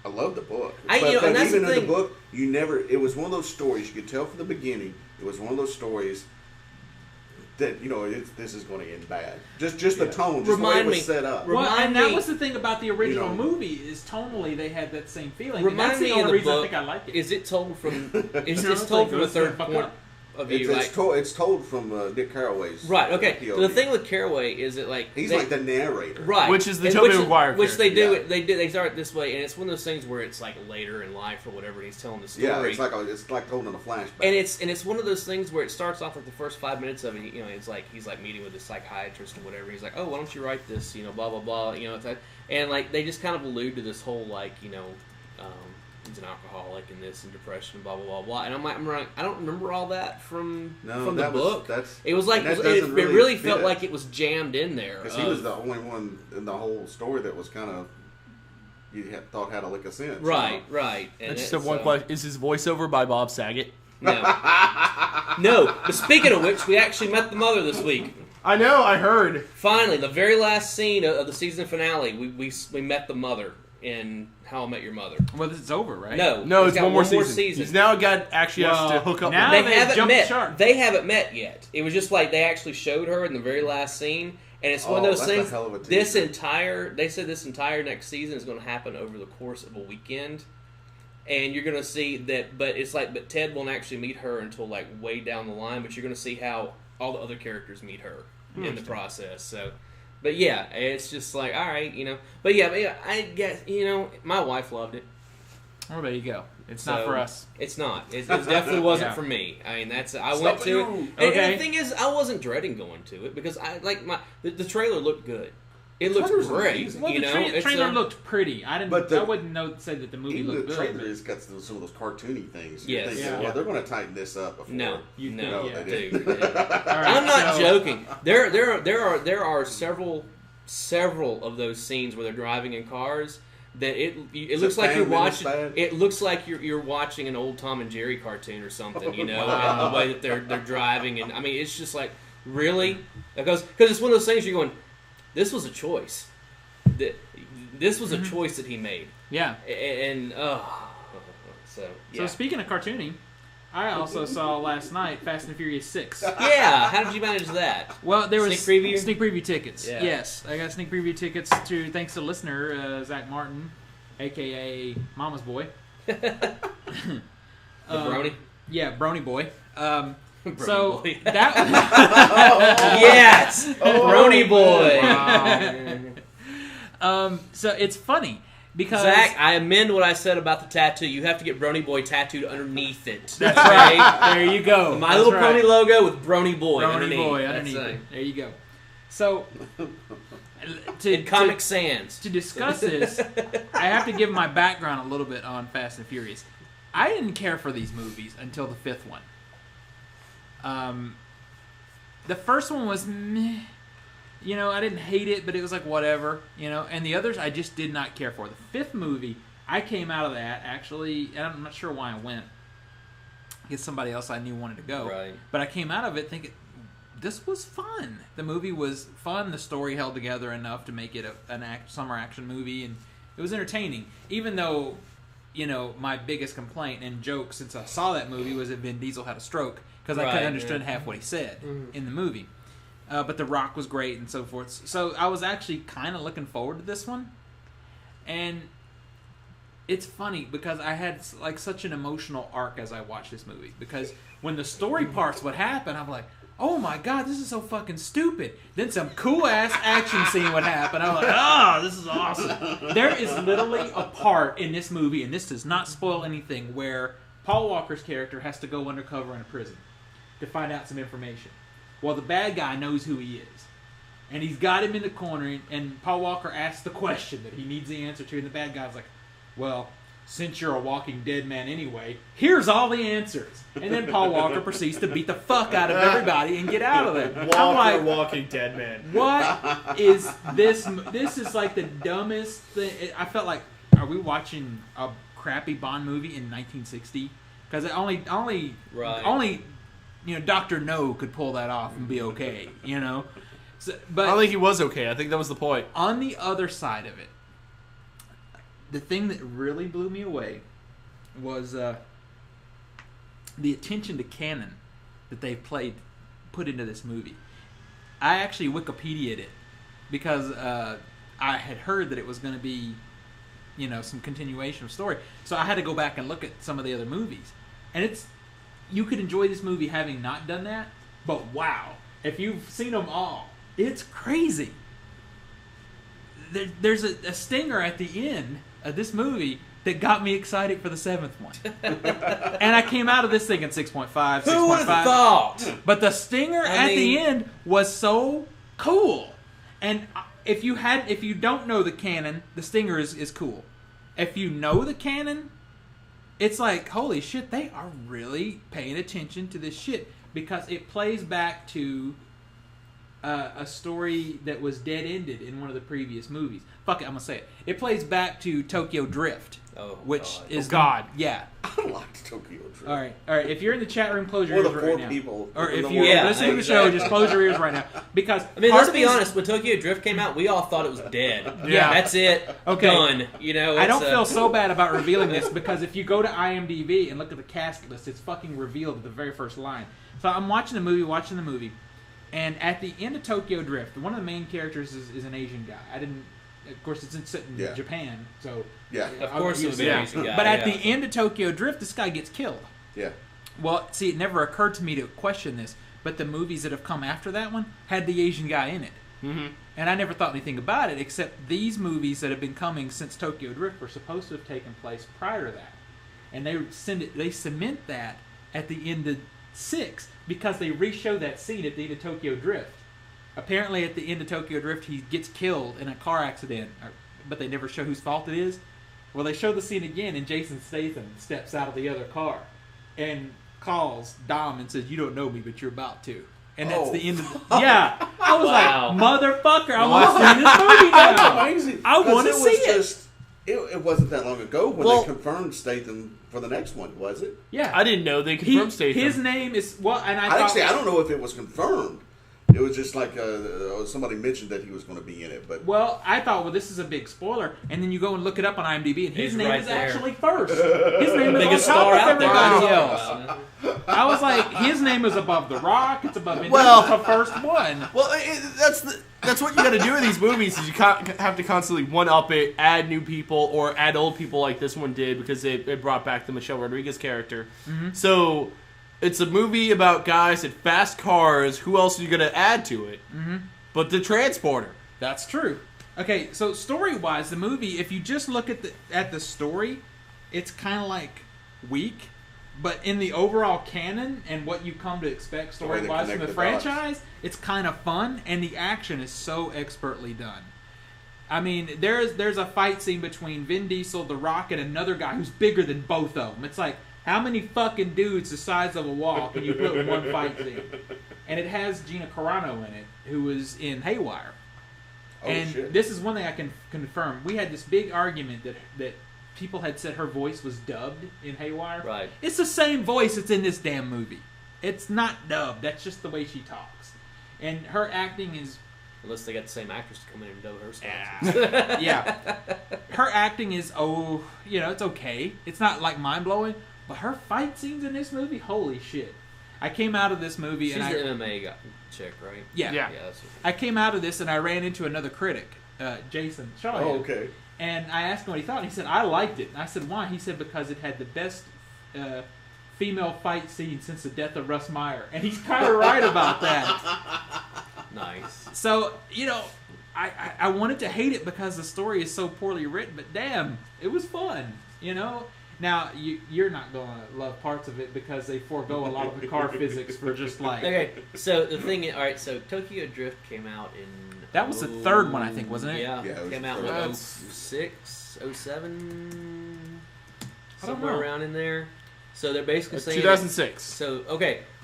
I loved the book. But even in the book, it was one of those stories, you could tell from the beginning, it was one of those stories that, this is going to end bad. Just the tone, just the way it was set up. That was the thing about the original movie, is tonally they had that same feeling. Remind that's the me only of the reason book. I think I like it. Is it told from, it's told from a third point of view? It's told from Dick Carraway's right, okay. POV. So the thing with Carraway is that he's like the narrator. Right. Which is the Tobey Maguire which they do they start it this way, and it's one of those things where it's like later in life or whatever, and he's telling the story. Yeah, it's like told in a flashback. And it's one of those things where it starts off like the first 5 minutes of it, it's like he's like meeting with a psychiatrist or whatever. He's like, oh, why don't you write this, blah blah blah, and like they just kind of allude to this whole he's an alcoholic and this and depression, blah blah blah blah. And I'm like, I don't remember all that from the book. It was like it really felt like it was jammed in there. Because he was the only one in the whole story that was kind of thought had a lick of sense. Right. And I just have one question: is his voiceover by Bob Saget? No. No. But speaking of which, we actually met the mother this week. I know. I heard. Finally, the very last scene of the season finale, we met the mother in How I Met Your Mother. Well, this is over, right? No, it's one more season. He's now has to hook up. Now they haven't met. They haven't met yet. It was just like they actually showed her in the very last scene, and it's one of those things. They said this entire next season is going to happen over the course of a weekend, and you're going to see that. But it's like, but Ted won't actually meet her until like way down the line. But you're going to see how all the other characters meet her in the process. So. But yeah, it's just like, all right, But yeah, I guess, my wife loved it. Well, there you go. It's not for us. It's not. It definitely wasn't for me. I mean, I went to it. And the thing is, I wasn't dreading going to it because I like the trailer looked good. It looked great. Well, the trailer looked pretty. I wouldn't say that the movie looked good. The trailer has got some of those cartoony things. Yes. Well, they're going to tighten this up before. No, dude. I'm not joking. There are several of those scenes where they're driving in cars that it looks like you're watching. It looks like you're watching an old Tom and Jerry cartoon or something, and the way that they're driving, and I mean, it's just like Really? Because it's one of those things you're going, this was a choice. This was a choice that he made. Yeah. And so speaking of cartooning, I also saw last night Fast and Furious 6. Yeah, how did you manage that? Well, there was Sneak preview tickets. Yeah. Yes, I got sneak preview tickets thanks to the listener, Zach Martin, a.k.a. Mama's Boy. The Brony? Yeah, Brony Boy. Brony So boy. that Yes! Brony Boy! Wow. so it's funny because Zach, I amend what I said about the tattoo. You have to get Brony Boy tattooed underneath it. That's right. There you go. My That's Little right. Pony logo with Brony Boy Brony underneath. Boy underneath That's it. There you go. So in Comic Sans. to discuss this, I have to give my background a little bit on Fast and Furious. I didn't care for these movies until the fifth one. The first one was meh. You know, I didn't hate it, but it was like whatever, you know. And the others I just did not care for. The fifth movie, I came out of that actually, and I'm not sure why I went. I guess somebody else I knew wanted to go. Right. But I came out of it thinking, this was fun. The movie was fun. The story held together enough to make it a summer action movie, and it was entertaining. Even though, you know, my biggest complaint and joke since I saw that movie was that Vin Diesel had a stroke because I couldn't understand half what he said in the movie. But The Rock was great and so forth. So I was actually kind of looking forward to this one. And it's funny because I had like such an emotional arc as I watched this movie. Because when the story parts would happen, I'm like, oh my god, this is so fucking stupid. Then some cool ass action scene would happen. I'm like, oh, this is awesome. There is literally a part in this movie, and this does not spoil anything, where Paul Walker's character has to go undercover in a prison to find out some information. Well, the bad guy knows who he is. And he's got him in the corner, and Paul Walker asks the question that he needs the answer to, and the bad guy's like, well, since you're a walking dead man anyway, here's all the answers. And then Paul Walker proceeds to beat the fuck out of everybody and get out of there. I'm like, Walking Dead Man. what is this? This is like the dumbest thing. I felt like, are we watching a crappy Bond movie in 1960? Because only you know, Dr. No could pull that off and be okay, you know? So, but I don't think he was okay. I think that was the point. on the other side of it, the thing that really blew me away was the attention to canon that they've put into this movie. I actually Wikipedia'd it because I had heard that it was going to be, you know, some continuation of story. So I had to go back and look at some of the other movies. And you could enjoy this movie having not done that, but wow, if you've seen them all, it's crazy. There's a stinger at the end of this movie that got me excited for the seventh one. And I came out of this thinking 6.5, 6.5. Who would have thought? But the stinger the end was so cool. And if you don't know the canon, the stinger is cool. If you know the canon, it's like, holy shit, they are really paying attention to this shit. Because it plays back to a story that was dead-ended in one of the previous movies. Fuck it, I'm going to say it. It plays back to Tokyo Drift. Which is... God. Yeah. I liked Tokyo Drift. All right. If you're in the chat room, close your We're ears the right four now. people Or in if the you're world. listening to the show, just close your ears right now. Because I mean, part let's of be this- honest. When Tokyo Drift came out, we all thought it was dead. Yeah. That's it. Okay. Done. You know, I don't feel so bad about revealing this because if you go to IMDb and look at the cast list, it's fucking revealed at the very first line. So I'm watching the movie, and at the end of Tokyo Drift, one of the main characters is an Asian guy. Of course, it's set in Japan, so Yeah. Of course, it was an Asian guy. But at the end of Tokyo Drift, this guy gets killed. Yeah. Well, see, it never occurred to me to question this, but the movies that have come after that one had the Asian guy in it. Mm-hmm. And I never thought anything about it, except these movies that have been coming since Tokyo Drift were supposed to have taken place prior to that. And they cement that at the end of 6 because they re-show that scene at the end of Tokyo Drift. Apparently at the end of Tokyo Drift he gets killed in a car accident, but they never show whose fault it is. Well, they show the scene again and Jason Statham steps out of the other car and calls Dom and says, "You don't know me, but you're about to." And that's the end of the... Yeah. I was like, motherfucker, I want to see this movie now. Amazing. I want to see it. It wasn't that long ago when they confirmed Statham for the next one, was it? Yeah. I didn't know they confirmed Statham. His name is... Well, and I don't know if it was confirmed, It was just like somebody mentioned that he was going to be in it, but Well, I thought, well, this is a big spoiler, and then you go and look it up on IMDb, and his He's name right is there. actually first. His name is Biggest on top star of out there. everybody Wow. else. I was like, his name is above The Rock. It's above. Well- It's the first one. Well, that's what you got to do with these movies. Is you have to constantly one up it, add new people, or add old people like this one did because it brought back the Michelle Rodriguez character. So it's a movie about guys in fast cars. Who else are you going to add to it? But the transporter. That's true. Okay, so story-wise, the movie, if you just look at the story, it's kind of like weak. But in the overall canon and what you come to expect The way they story-wise from connect the the dots. franchise, it's kind of fun, and the action is so expertly done. I mean, there's a fight scene between Vin Diesel, The Rock, and another guy who's bigger than both of them. It's like, how many fucking dudes the size of a wall can you put in one fight scene? And it has Gina Carano in it, who was in Haywire. oh And shit. this is one thing I can confirm. We had this big argument that people had said her voice was dubbed in Haywire. Right. It's the same voice that's in this damn movie. It's not dubbed. That's just the way she talks. And her acting is... Unless they got the same actress to come in and dub her stuff. yeah. Her acting is, it's okay. It's not, like, mind-blowing. But her fight scenes in this movie, holy shit. I came out of this movie She's and the MMA chick, right? Yeah. Yeah. Yeah, that's what I came out of this and I ran into another critic, Jason Shaw. Oh, okay. And I asked him what he thought. And he said, I liked it. And I said, why? He said, because it had the best female fight scene since the death of Russ Meyer. And he's kind of right about that. Nice. So, I wanted to hate it because the story is so poorly written. But damn, it was fun, Now, you're not going to love parts of it because they forego a lot of the car physics for just like... Okay, so the thing is, alright, so Tokyo Drift came out in... That was the third one, I think, wasn't it? Yeah, Yeah, it was came the out third in one. 06, 07, I don't somewhere know. around in there. So they're basically saying... 2006. So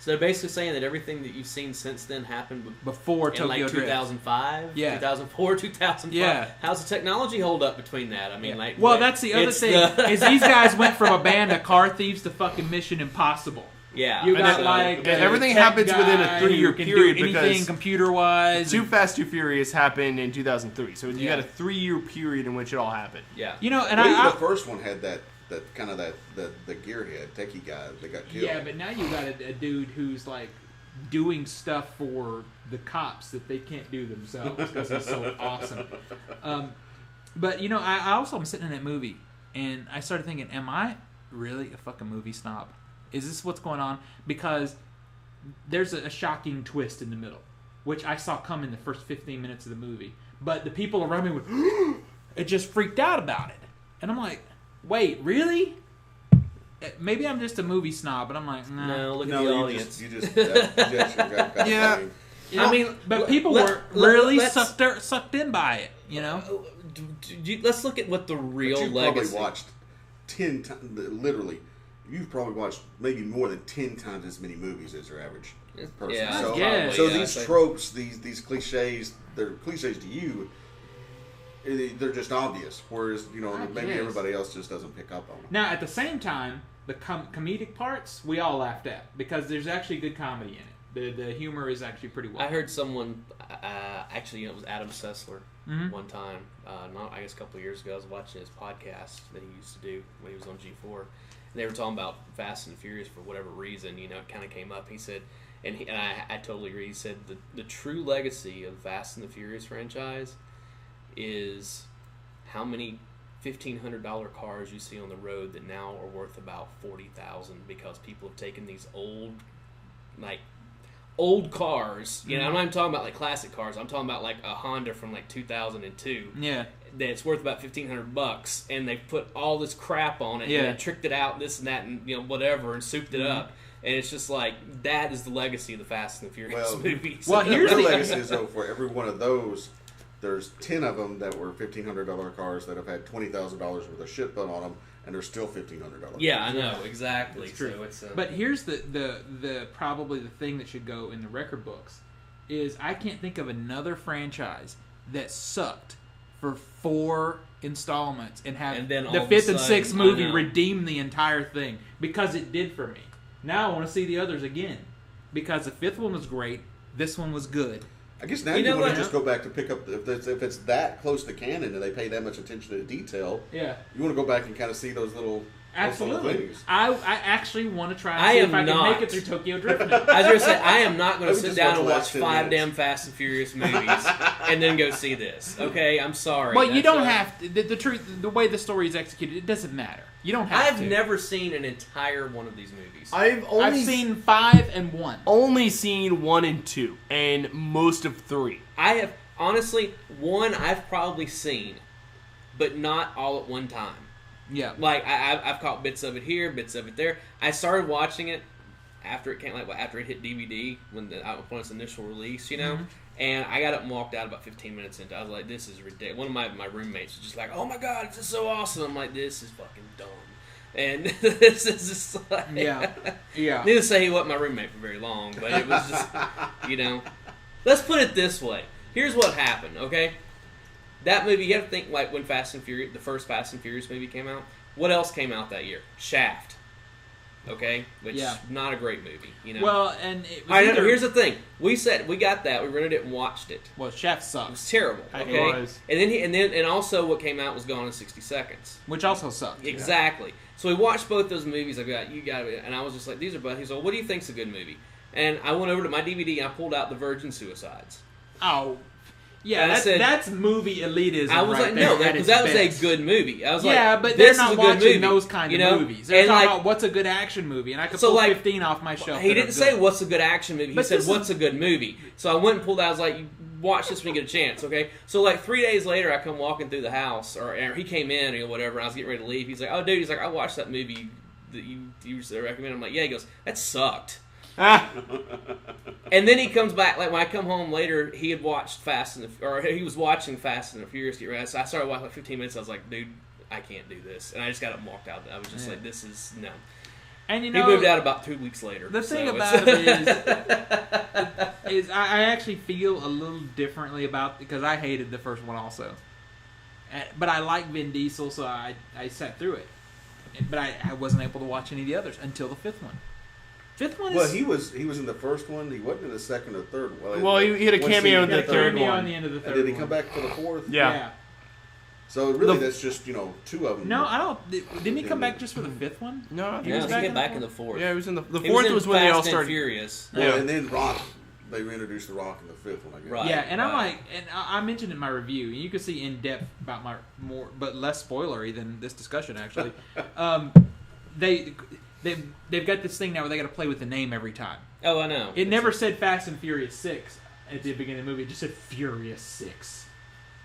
they're basically saying that everything that you've seen since then happened Before in Tokyo like Drift. 2005, Yeah. 2004, 2005. Yeah. How's the technology hold up between that? I mean, like... Well, that's the other it's thing, the- is these guys went from a band of car thieves to fucking Mission Impossible. Yeah. You And got then- like and everything tech happens within a guy 3-year who can do period anything because computer-wise. Too Fast, Too Furious happened in 2003. So you Yeah. got a 3-year period in which it all happened. Yeah. And Well, even I the first one had that kind of the gearhead techie guy that got killed. yeah, but now you got a dude who's like doing stuff for the cops that they can't do themselves because he's so awesome. But I also am sitting in that movie and I started thinking, am I really a fucking movie snob? Is this what's going on? Because there's a shocking twist in the middle, which I saw come in the first 15 minutes of the movie. But the people around me went, it just freaked out about it. And I'm like, wait, really? Maybe I'm just a movie snob, but I'm like, nah. No, look at No, the you audience. just got Yeah. funny. I mean, but people let- were let- really let's- sucked in by it, Let's look at what the But real you've legacy. probably watched 10 times. Literally, you've probably watched maybe more than 10 times as many movies as your average person. Yeah, so, guess. so yeah, these I think- tropes, these cliches, they're cliches to you. They're just obvious, whereas I maybe guess. everybody else just doesn't pick up on them. Now, at the same time, the comedic parts we all laughed at because there's actually good comedy in it. The humor is actually pretty well. I heard someone, actually, it was Adam Sessler Mhm. one time, I guess a couple of years ago. I was watching his podcast that he used to do when he was on G4. And they were talking about Fast and Furious for whatever reason. It kind of came up. He said, and I totally agree. He said the true legacy of Fast and the Furious franchise is how many $1,500 cars you see on the road that now are worth about $40,000 because people have taken these old cars. I'm not even talking about like classic cars. I'm talking about like a Honda from like 2002. Yeah. That's worth about $1,500, and they put all this crap on it, Yeah. and they tricked it out, this and that, and whatever, and souped it up. And it's just like that is the legacy of the Fast and the Furious movies. well, here's Their the- legacy is though for every one of those. There's 10 of them that were $1,500 cars that have had $20,000 worth of shit put on them, and they're still $1,500. yeah, I know exactly. It's true. So it's But here's the probably the thing that should go in the record books is I can't think of another franchise that sucked for 4 installments and have And then all the of a 5th and sudden, 6th I movie know. redeem the entire thing because it did for me. Now I want to see the others again because the 5th one was great. this one was good. I guess now You you, know want what? to just go back to pick up if it's that close to canon and they pay that much attention to detail. Yeah. You want to go back and kind of see those little Absolutely. things. I actually want to try and I see if am I can not. make it through Tokyo Drift now. I was going to say, I am not going Let to me sit just down and watch the watch last 10 5 minutes. damn Fast and Furious movies and then go see this. Okay, I'm sorry. Well, you That's don't have to. The truth, the way the story is executed, it doesn't matter. You don't have I've to. never seen an entire one of these movies. I've seen 5 and 1. only seen 1 and 2, and most of 3. I have, honestly, 1 I've probably seen, but not all at one time. Yeah. Like, I've caught bits of it here, bits of it there. I started watching it after it came, like, after it hit DVD, when its initial release, you know? Mm-hmm. And I got up and walked out about 15 minutes into it. I was like, this is ridiculous. One of my roommates was just like, oh my god, this is so awesome. I'm like, this is fucking dumb. And this is just like... Yeah. Yeah. Needless to say, he wasn't my roommate for very long, but it was just, you know... Let's put it this way. Here's what happened, okay? That movie, you have to think, like, when the first Fast and Furious movie came out, what else came out that year? Shaft. Okay? Which, Yeah. not a great movie, you know? Well, and it was All right, either, here's the thing. We got that, we rented it and watched it. well, Shaft It sucks, was terrible, It okay? was. And also what came out was Gone in 60 Seconds. which also sucked. Exactly. So we watched both those movies. I got it, and I was just like, these are both. He's like, what do you think's a good movie? And I went over to my DVD and I pulled out The Virgin Suicides. Oh, yeah, And I said- that's movie elitism. I was right like, there no, at because its that was best. a good movie. I was Yeah, like, but this they're not is a good watching movie, those kind you of know? movies. They're And talking like, about what's a good action movie, and I could So, pull like, 15 off my shelf. he that are didn't say good. what's a good action movie. He But said this is- what's a good movie. So I went and pulled out. I was like, you watch this when you get a chance, okay? So like 3 days later, I come walking through the house, or he came in or whatever. And I was getting ready to leave. He's like, oh dude, he's like, I watched that movie that you recommended. I'm like, yeah. He goes, that sucked. And then he comes back, like when I come home later, he had watched he was watching Fast and the Furious get ready. So I started watching like 15 minutes. I was like, dude, I can't do this. And I just got up and walked out. I was just like, this is, no. And you He know, moved out about 2 weeks later. the thing so about it is I actually feel a little differently because I hated the first one also. But I like Vin Diesel, so I sat through it. But I wasn't able to watch any of the others until the 5th one. 5th one is... Well, he was in the first one. He wasn't in the second or third one. Well, he had a One cameo scene in he the had a third cameo one. on the end of the And third did he one. come back for the fourth? Yeah. So really, that's just 2 of them. No, I don't... Didn't he come back just for the 5th one? No, I think Yeah, he he was came in the back fourth? in the fourth. Yeah, he was in the He fourth in was when they all Fast and started. Furious. Well, Yeah. and then Rock. They reintroduced the Rock in the 5th one, I guess. Right. Yeah, and I'm like, and I mentioned in my review, and you can see in depth about my more, but less spoilery than this discussion actually. They've got this thing now where they got to play with the name every time. Oh, I know. It never said Fast and Furious 6 at the beginning of the movie. It just said Furious 6.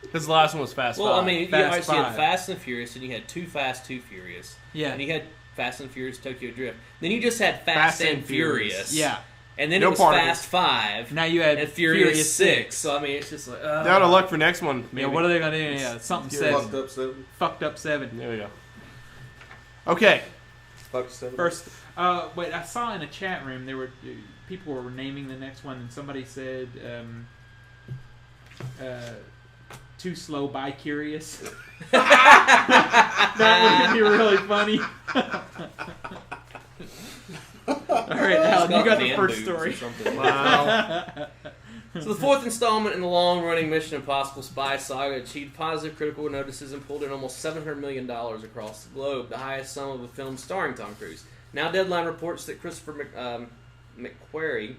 Because the last one was Fast Well, 5. I mean, you Fast always had 5. Fast and Furious, and you had Too Fast, Too Furious. Yeah. And you had Fast and Furious Tokyo Drift. Then you just had Fast and Furious. Yeah. And then No it was part of Fast 5. Now you had And Furious 6. So, I mean, it's just like... Down to luck for next one. Yeah, Maybe. what are they going to do? Yeah, something Fucked 7. up 7. Fucked up 7. There we go. Okay. Fucked 7. First, wait, I saw in a chat room there were people were naming the next one, and somebody said "Too Slow by Curious." That would be really funny. All right, Alan, you got the Man first boobs or story. something. Wow. So the 4th installment in the long-running Mission Impossible spy saga achieved positive critical notices and pulled in almost $700 million across the globe, the highest sum of a film starring Tom Cruise. Now Deadline reports that Christopher McQuarrie,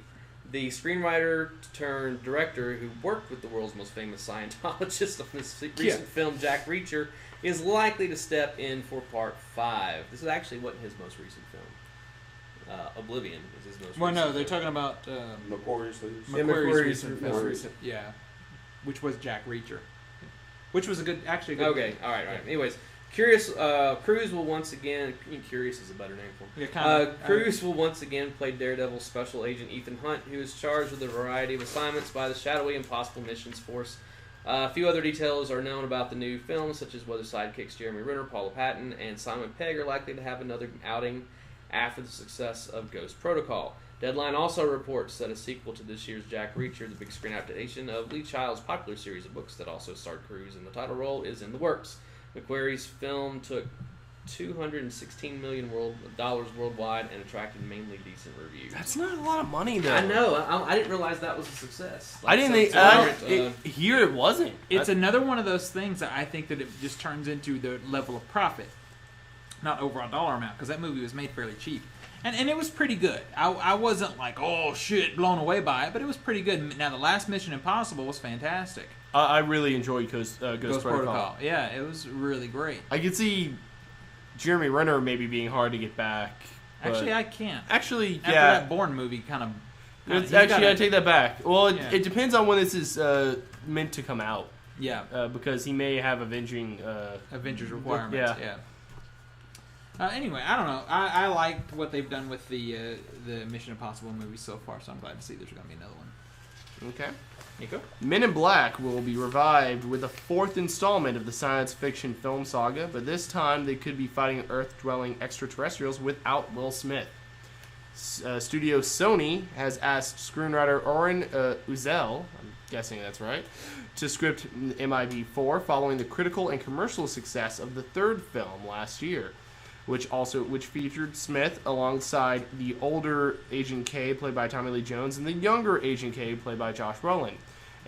the screenwriter turned director who worked with the world's most famous Scientologist on this recent film, Jack Reacher, is likely to step in for Part 5. This is actually wasn't his most recent film. Oblivion is his most Well, recent no, they're film. talking about Macquarie's leaves. McQuarrie's McQuarrie's recent, yeah, which was Jack Reacher, which was a good. Good Okay, all right. Anyways, Curious Cruise will once again. Curious is a better name for him. Yeah, Cruise will once again play Daredevil's special agent Ethan Hunt, who is charged with a variety of assignments by the shadowy Impossible Missions Force. A few other details are known about the new film, such as whether sidekicks Jeremy Renner, Paula Patton, and Simon Pegg are likely to have another outing after the success of Ghost Protocol. Deadline also reports that a sequel to this year's Jack Reacher, the big screen adaptation of Lee Child's popular series of books that also starred Cruise in the title role, is in the works. McQuarrie's film took $216 million worldwide and attracted mainly decent reviews. That's not a lot of money, though. I know. I didn't realize that was a success. I didn't think here it wasn't. It's another one of those things that I think that it just turns into the level of profit, not overall dollar amount, because that movie was made fairly cheap. And it was pretty good. I wasn't like, oh shit, blown away by it, but it was pretty good. Now, the last Mission Impossible was fantastic. I really enjoyed Ghost Protocol. Yeah, it was really great. I could see Jeremy Renner maybe being hard to get back. Actually, I can't. Actually, After that Bourne movie kind of... I take that back. Well, it depends on when this is meant to come out. Yeah. Because he may have Avengers requirements, yeah. Anyway, I don't know. I liked what they've done with the Mission Impossible movies so far, so I'm glad to see there's going to be another one. Okay. Nico? Men in Black will be revived with a fourth installment of the science fiction film saga, but this time they could be fighting Earth-dwelling extraterrestrials without Will Smith. Studio Sony has asked screenwriter Oren Uzel, I'm guessing that's right, to script MIB4 following the critical and commercial success of the third film last year, which featured Smith alongside the older Agent K, played by Tommy Lee Jones, and the younger Agent K, played by Josh Brolin,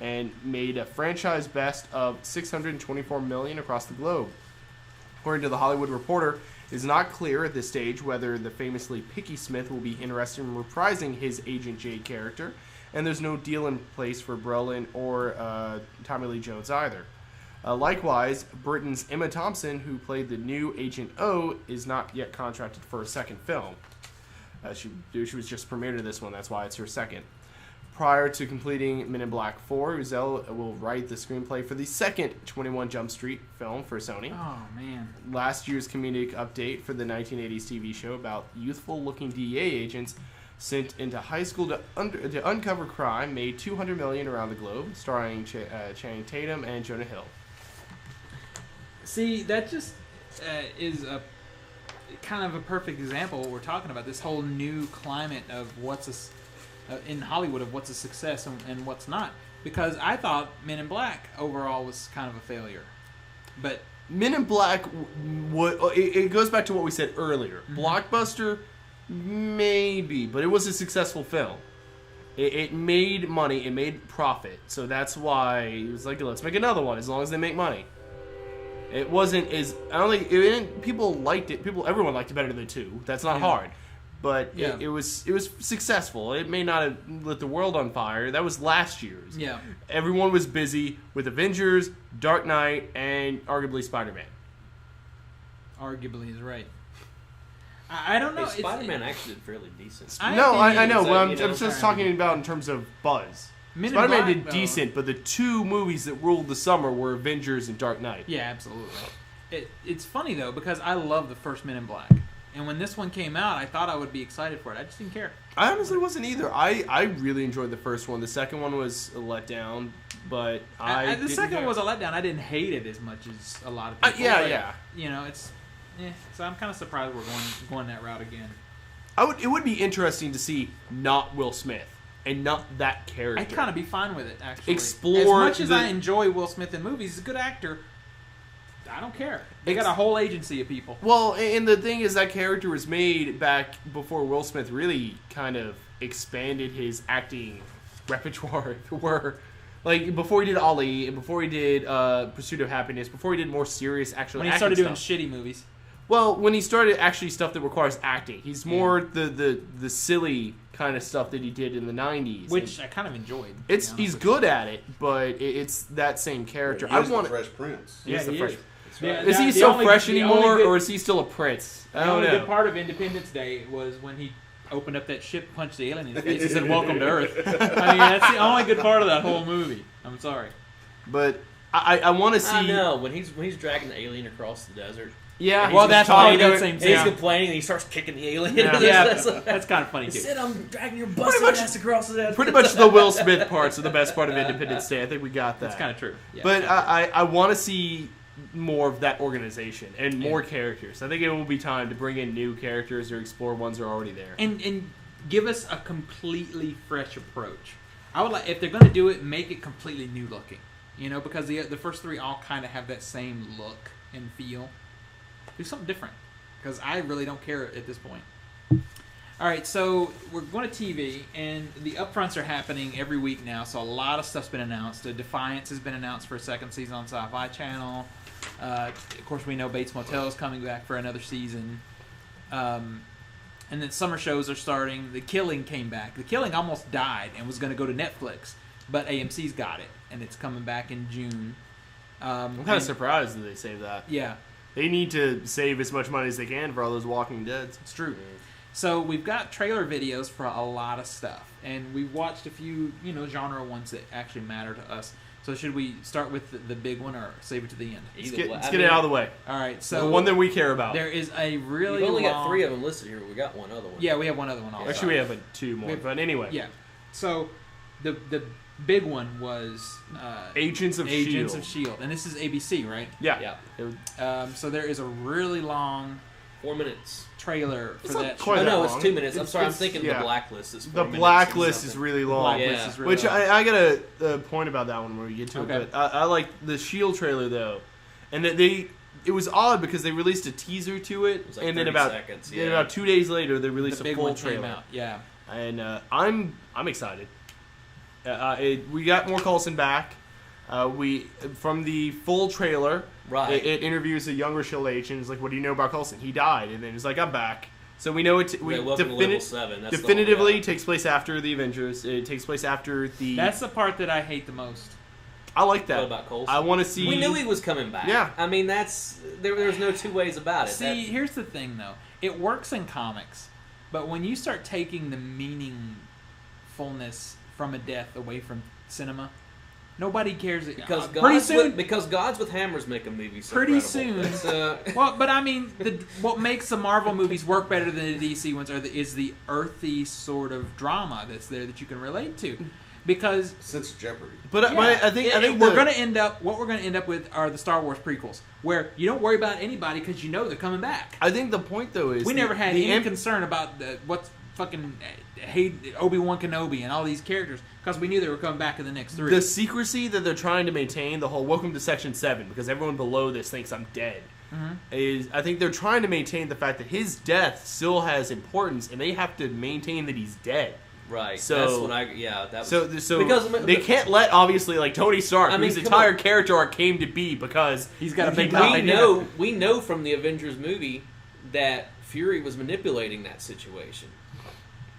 and made a franchise best of $624 million across the globe. According to The Hollywood Reporter, it is not clear at this stage whether the famously picky Smith will be interested in reprising his Agent J character, and there's no deal in place for Brolin or Tommy Lee Jones either. Likewise, Britain's Emma Thompson, who played the new Agent O, is not yet contracted for a second film. She was just premiered to this one, that's why it's her second. Prior to completing Men in Black 4, Uzel will write the screenplay for the second 21 Jump Street film for Sony. Oh, man. Last year's comedic update for the 1980s TV show about youthful-looking DEA agents sent into high school to uncover crime made $200 million around the globe, starring Channing Tatum and Jonah Hill. See, that just is a kind of a perfect example of what we're talking about. This whole new climate of what's in Hollywood of what's a success and what's not. Because I thought Men in Black overall was kind of a failure, but Men in Black, it goes back to what we said earlier. Mm-hmm. Blockbuster, maybe, but it was a successful film. It made money, it made profit, so that's why it was like, let's make another one as long as they make money. It wasn't as people liked it. Everyone liked it better than 2. That's not hard, but it was successful. It may not have lit the world on fire. That was last year's. Yeah, everyone was busy with Avengers, Dark Knight, and arguably Spider-Man. Arguably is right. I don't know. Hey, Spider-Man actually did fairly decent. I know. Well, I'm just talking about in terms of buzz. Spider-Man did decent, but the 2 movies that ruled the summer were Avengers and Dark Knight. Yeah, absolutely. It's funny, though, because I love the first Men in Black. And when this one came out, I thought I would be excited for it. I just didn't care. I honestly wasn't either. I really enjoyed the first one. The second one was a letdown, but the second one was a letdown. I didn't hate it as much as a lot of people. Yeah. You know, it's... so I'm kind of surprised we're going that route again. It would be interesting to see not Will Smith. And not that character. I'd kind of be fine with it, actually. Explore as much as I enjoy Will Smith in movies, he's a good actor. I don't care. They got a whole agency of people. Well, and the thing is, that character was made back before Will Smith really kind of expanded his acting repertoire. Like, before he did Ali, and before he did Pursuit of Happiness, before he did more serious actual acting when he started doing stuff. shitty movies. Well, when he started actually stuff that requires acting. He's more the silly kind of stuff that he did in the 90s. Which I kind of enjoyed. He's good at it, but it's that same character. Yeah, he's the Fresh Prince. Yeah, he is. Yeah, is he so fresh anymore, or is he still a prince? I don't know. The only good part of Independence Day was when he opened up that ship, punched the alien in his face, and said, "Welcome to Earth." I mean, that's the only good part of that whole movie. I'm sorry. But I want to see... I know, when he's dragging the alien across the desert. Yeah, well, that's funny. That same He's complaining, and he starts kicking the alien. Yeah, that's kind of funny too. He said, "I'm dragging your busted ass across the desert." Pretty much the Will Smith parts are the best part of Independence Day. I think we got that. That's kind of true. Yeah. But I want to see more of that organization and more characters. I think it will be time to bring in new characters or explore ones that are already there. And give us a completely fresh approach. I would like, if they're going to do it, make it completely new looking. You know, because the first 3 all kind of have that same look and feel. Do something different. because I really don't care at this point. All right, so we're going to TV, and the upfronts are happening every week now, so a lot of stuff's been announced. Defiance has been announced for a second season on Sci-Fi Channel. Of course, we know Bates Motel is coming back for another season. And then summer shows are starting. The Killing came back. The Killing almost died and was going to go to Netflix, but AMC's got it, and it's coming back in June. I'm kind of surprised that they saved that. Yeah. They need to save as much money as they can for all those Walking Deads. It's true. So we've got trailer videos for a lot of stuff, and we've watched a few, genre ones that actually matter to us. So should we start with the big one or save it to the end? Let's get it out of the way. All right. So the one that we care about. There is a really We've only long... got 3 of them listed here. We got one other one. Yeah, we have one other one also. Actually, we have 2 more. But anyway. Yeah. So the big one was Agents of S.H.I.E.L.D. Agents of S.H.I.E.L.D. And this is ABC, right? Yeah. So there is a really long 4 minutes trailer for that show. quite Oh, that no, long. it's 2 minutes. I'm sorry, I'm It's- thinking yeah. the Blacklist is 4 The minutes or Blacklist is something. really long. Blacklist Yeah. is really Which long. I got a point about that one when we get to Okay. it. But I like the S.H.I.E.L.D. trailer, though. And that it was odd because they released a teaser to it. was like and then 30 about seconds, then yeah. about 2 days later, they released The a big full one trailer. came out. Yeah. And I'm excited. We got more Coulson back. From the full trailer, Right. it interviews a younger S.H.I.E.L.D. agent. It's like, what do you know about Coulson? He died, and then it's like, I'm back. So we know it. Welcome to level 7. That's Definitively the takes place after the Avengers. It takes place after the. That's the part that I hate the most. I like that. What about Coulson? I want to see. We knew he was coming back. Yeah. I mean, there's no 2 ways about it. See, here's the thing, though. It works in comics, but when you start taking the meaningfulness from a death away from cinema, nobody cares. Because pretty soon, Gods with Hammers make a movie so Pretty incredible. soon. It's, well, but I mean, what makes the Marvel movies work better than the DC ones is the earthy sort of drama that's there that you can relate to, because Sense of Jeopardy. But I think we're going to end up. What we're going to end up with are the Star Wars prequels, where you don't worry about anybody because you know they're coming back. I think the point though is We never had any concern about what's fucking Obi-Wan Kenobi and all these characters because we knew they were coming back in the next 3. The secrecy that they're trying to maintain, the whole "Welcome to Section 7," because everyone below this thinks I'm dead. Is I think they're trying to maintain the fact that his death still has importance, and they have to maintain that he's dead. right. So- that's what that was, So because they can't let obviously like Tony Stark, I mean, whose come entire on. character arc came to be because He's got a big he mouth. died. we know from the Avengers movie that Fury was manipulating that situation.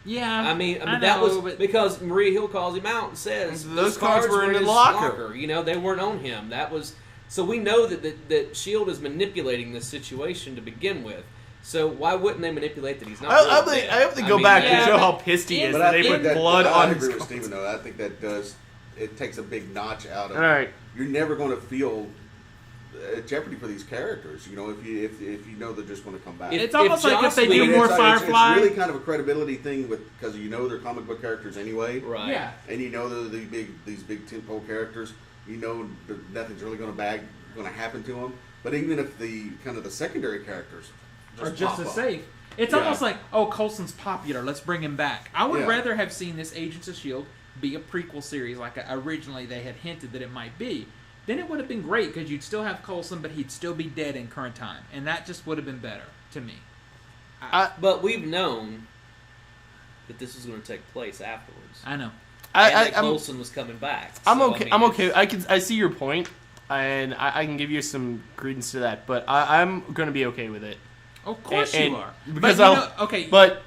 Yeah, I mean I that know, was but because Maria Hill calls him out and says Those cards were in his the locker. You know, they weren't on him. That was so we know that S.H.I.E.L.D. is manipulating this situation to begin with. So why wouldn't they manipulate that he's not? I really dead? hope they go mean, back yeah, and show but- how pissed he is But that I they think put blood I on his agree with cards. Steven, though. I think that does. It takes a big notch out of. All right. You're never going to feel jeopardy for these characters. You know, if you know they're just going to come back. it's almost like if Joss they do Whedon- more it's Firefly. really kind of a credibility thing because you know they're comic book characters anyway, right? Yeah, and you know they're these big tentpole characters. You know that nothing's really going to happen to them. But even if the kind of the secondary characters or just pop as up. safe. It's Yeah. almost like, oh, Coulson's popular. Let's bring him back. I would Yeah. rather have seen this Agents of S.H.I.E.L.D. be a prequel series like originally they had hinted that it might be. Then it would have been great because you'd still have Coulson, but he'd still be dead in current time. And that just would have been better to me. But we've known that this was going to take place afterwards. I know. And that Coulson was coming back. I'm So, okay. I mean, I'm okay. I see your point, and I can give you some credence to that. But I'm going to be okay with it. Of course And- you are. because but, I'll- okay. But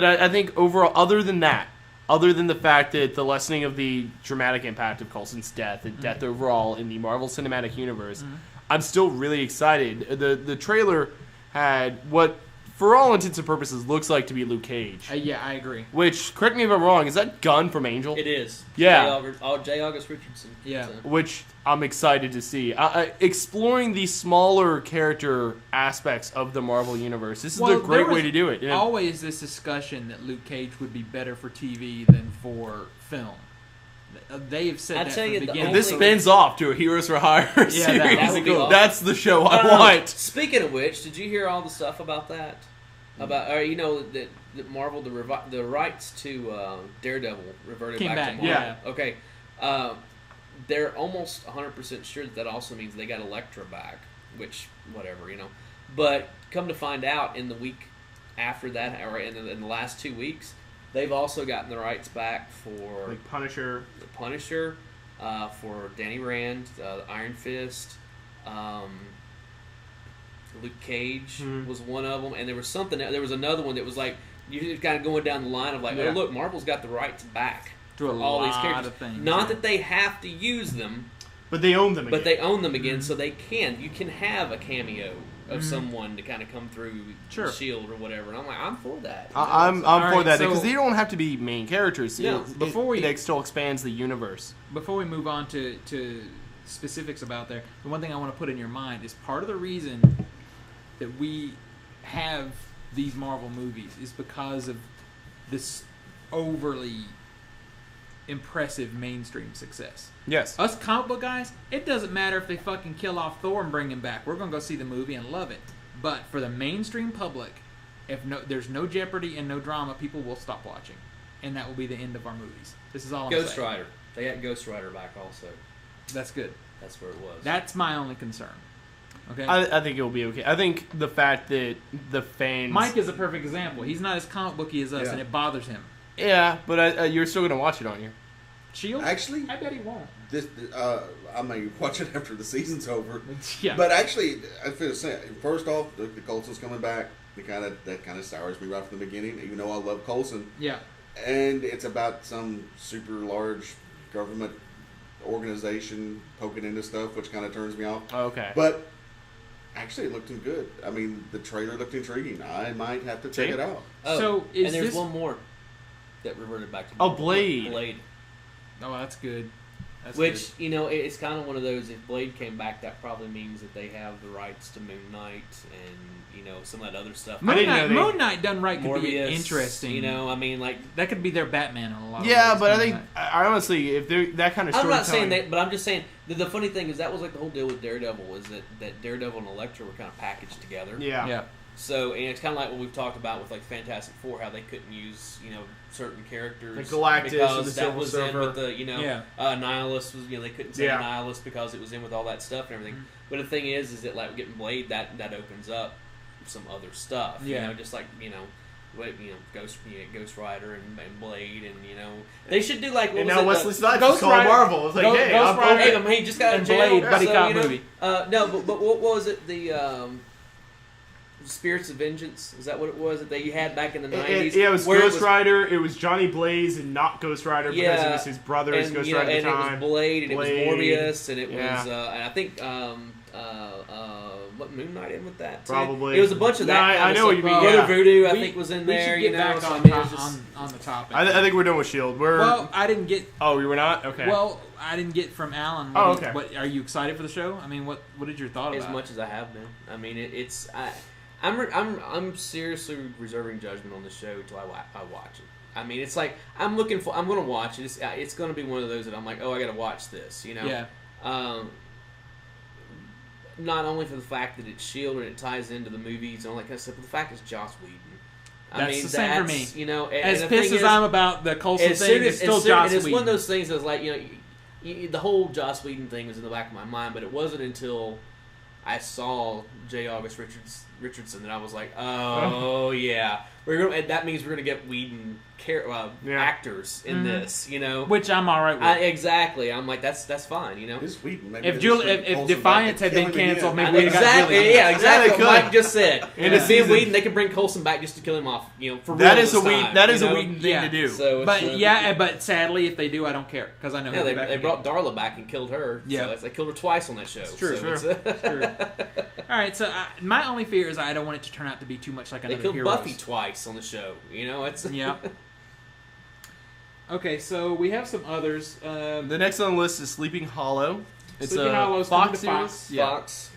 I think overall, other than the fact that the lessening of the dramatic impact of Coulson's death and death overall in the Marvel Cinematic Universe, I'm still really excited. The trailer had what, for all intents and purposes, looks like to be Luke Cage. Yeah, I agree. Which, correct me if I'm wrong, is that Gunn from Angel? It is. Yeah. J. August Richardson. Yeah. So- Which I'm excited to see. Exploring the smaller character aspects of the Marvel Universe. This is a great way to do it. Yeah. Always this discussion that Luke Cage would be better for TV than for film. They've said I that tell from you, the the beginning. only- This spins off to a Heroes for Hire series. that would be awesome. That's the show I want. Speaking of which, did you hear all the stuff about that? About you know that Marvel the rights to Daredevil reverted Came back to back, Marvel. yeah. Okay, they're almost 100% sure that also means they got Elektra back, which whatever you know. But come to find out, in the week after that, or in the last 2 weeks, they've also gotten the rights back for Like Punisher. the Punisher, for Danny Rand, Iron Fist, Luke Cage was one of them, and there was something. There was another one that was like you kind of going down the line of like, oh look, Marvel's got the rights back To for all these characters. of things. Not that they have to use them, But they own them again. but they own them again, so they can. You can have a cameo of someone to kind of come through Shield or whatever. And I'm like, I'm for that. I'm All for right, that so- because they don't have to be main characters. Yeah, It still expands the universe. Before we move on to specifics about there, the one thing I want to put in your mind is part of the reason that we have these Marvel movies is because of this overly impressive mainstream success. Yes. Us comic book guys, it doesn't matter if they fucking kill off Thor and bring him back. We're gonna go see the movie and love it. But for the mainstream public, if there's no jeopardy and no drama, people will stop watching, and that will be the end of our movies. This is all I'm Ghost saying. Rider. They got Ghost Rider back also. That's good. That's where it was. That's my only concern. Okay. I think it'll be okay. I think the fact that the fans... Mike is a perfect example. He's not as comic booky as us, Yeah. and it bothers him. Yeah, but you're still going to watch it, aren't you? Shield? Actually, I bet he won't. I may watch it after the season's over. Yeah. But actually, I feel saying first off, the Coulson's coming back. That kind of sours me right from the beginning, even though I love Coulson. Yeah. And it's about some super large government organization poking into stuff, which kind of turns me off. Okay. But actually, it looked good. I mean, the trailer looked intriguing. I might have to check it out. Oh, So, is and there's this- one more that reverted back to Blade. Blade. Oh, that's good. That's Which, you know, it's kind of one of those, if Blade came back, that probably means that they have the rights to Moon Knight and, you know, some of that other stuff. good. didn't know they- Moon Knight done right could be Morbius, interesting. You know, I mean, like... that could be their Batman in a lot of Yeah, ways. but I Moon think, Knight. I honestly, if they're that kind of I'm storytelling... not saying that, but I'm just saying, the funny thing is that was like the whole deal with Daredevil, is that Daredevil and Elektra were kind of packaged together. Yeah. Yeah. So, and it's kind of like what we've talked about with like Fantastic Four, how they couldn't use, you know, certain characters. Like Galactus because and the that Silver was Surfer. in with the, you know, Yeah. Nihilus was, you know, they couldn't say Yeah. Nihilus because it was in with all that stuff and everything. Mm-hmm. But the thing is that like getting Blade, that opens up some other stuff. Yeah. You know, just like, you know, Ghost Rider and Blade, and you know they should do like. What And was now it, Wesley Snipes Ghost is calling Rider- Marvel. It's like, Ghost hey, Rider- I'm Hey, I mean, he just got out And of jail. Blade, buddy so, cop you know, movie. No, but what was it? The Spirits of Vengeance? Is that what it was that they had back in the 90s? Yeah, it was where Ghost Rider. It was Johnny Blaze and not Ghost Rider because Yeah, it was his brother's and, Ghost you know, Rider at and the time. it was Blade, and Blade. it was Morbius, and it Yeah. was, and I think, what Moon Knight in with that? Too? Probably. It was a bunch of that. No, kind I of know what stuff. you mean, Brother yeah. Voodoo, I We- think, was in we there. should You get know, back so, I on, mean, it was just. on the topic. I think we're done with Shield. well, I didn't get. Oh, you were not? Okay. Well, I didn't get from Alan. Oh, okay. What are you excited for the show? I mean, what is your thought As about much as I have been. I mean, I'm seriously reserving judgment on the show till I watch it. I mean, it's like I'm going to watch it. It's going to be one of those that I'm like, oh, I got to watch this. You know. Yeah. Not only for the fact that it's Shield and it ties into the movies and all that kind of stuff, but the fact it's Joss Whedon. That's the same for me. You know, As the pissed thing as is, I'm about the Coulson as thing, soon it's as, still as soon, Joss and it's Whedon. one of those things that's like, you know, the whole Joss Whedon thing was in the back of my mind, but it wasn't until I saw J. August Richardson that I was like, oh yeah, that means we're gonna get Whedon actors in this, you know. Which I'm all right with. Exactly. I'm like, that's fine, you know. This Whedon, maybe If they just bring if Coulson Defiance back had and been kill him canceled, again. maybe we got Exactly. Billy. Yeah, exactly. Yeah, they What could. Mike just said. In a If being season. Whedon, they can bring Coulson back just to kill him off, you know, for real. that is this a Whedon. time, That is you a know? Whedon thing to do. So But it's, but sadly, if they do, I don't care because I know. yeah, he'll be they back brought again. Darla back and killed her. Yeah. So they killed her twice on that show. true, so true. True. All right, so my only fear is I don't want it to turn out to be too much like They another killed Heroes. Buffy twice on the show. You know, it's Yeah. Okay, so we have some others. The next on the list is Sleeping Hollow. It's Sleeping a Hollow's coming Fox to series. Fox. Yeah. Fox.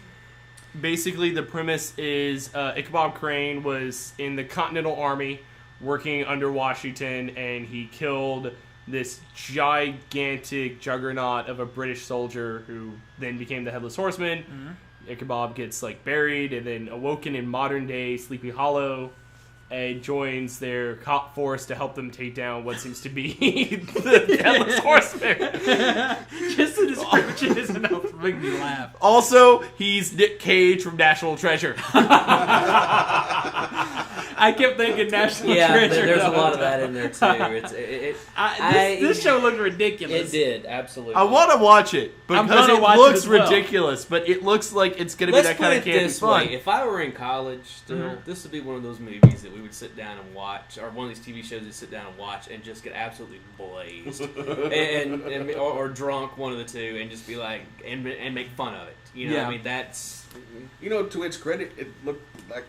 Basically, the premise is Ichabod Crane was in the Continental Army working under Washington, and he killed this gigantic juggernaut of a British soldier who then became the Headless Horseman. Mm-hmm. Ichabod gets buried and then awoken in modern day Sleepy Hollow, and joins their cop force to help them take down what seems to be the Headless Horseman. Just the description is enough to make me laugh. Also, he's Nick Cage from National Treasure. I kept thinking National Yeah, Treasure. there's a lot of that in there too. This show looked ridiculous. It did, absolutely. I want to watch it I'm because gonna it watch it looks as well. ridiculous, but it looks like it's going to be Let's that put kind it of campy this fun. way: if I were in college, still, this would be one of those movies that we would sit down and watch, or one of these TV shows that sit down and watch and just get absolutely blazed, or drunk, one of the two, and just be like, and make fun of it. You know, Yeah. I mean, that's To its credit, it looked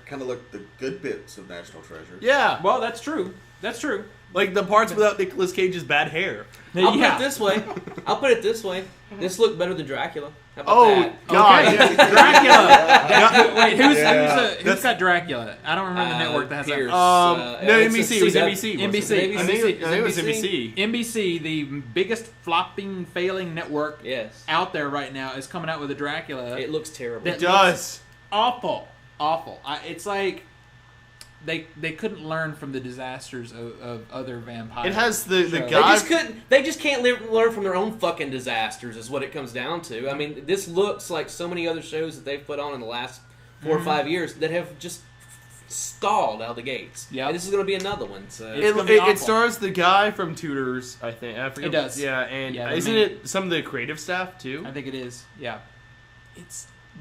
kind of like the good bits of National Treasure. Yeah, Well, that's true. That's true. like the parts without Nicolas Cage's bad hair. I'll put Yeah. it this way. This looked better than Dracula. How about Oh, that? God. Okay. Dracula. Wait, Yeah. who's got Dracula? I don't remember the network that has Pierce, that. No, it's a NBC. It was CW. NBC. wasn't NBC. it? I think it was NBC. NBC, the biggest flopping, failing network Yes. out there right now, is coming out with a Dracula. It looks terrible. That It does. awful. It's like they couldn't learn from the disasters of other vampires. It has the shows. They guy. just couldn't. They just can't learn from their own fucking disasters. Is what it comes down to. I mean, this looks like so many other shows that they've put on in the last 4 or 5 years that have just stalled out of the gates. Yep. And this is going to be another one. So. It's gonna be It awful. stars the guy from Tudors, I think. I forget It does. Yeah, and Yeah, the isn't main- it some of the creative staff too? I think it is. Yeah. It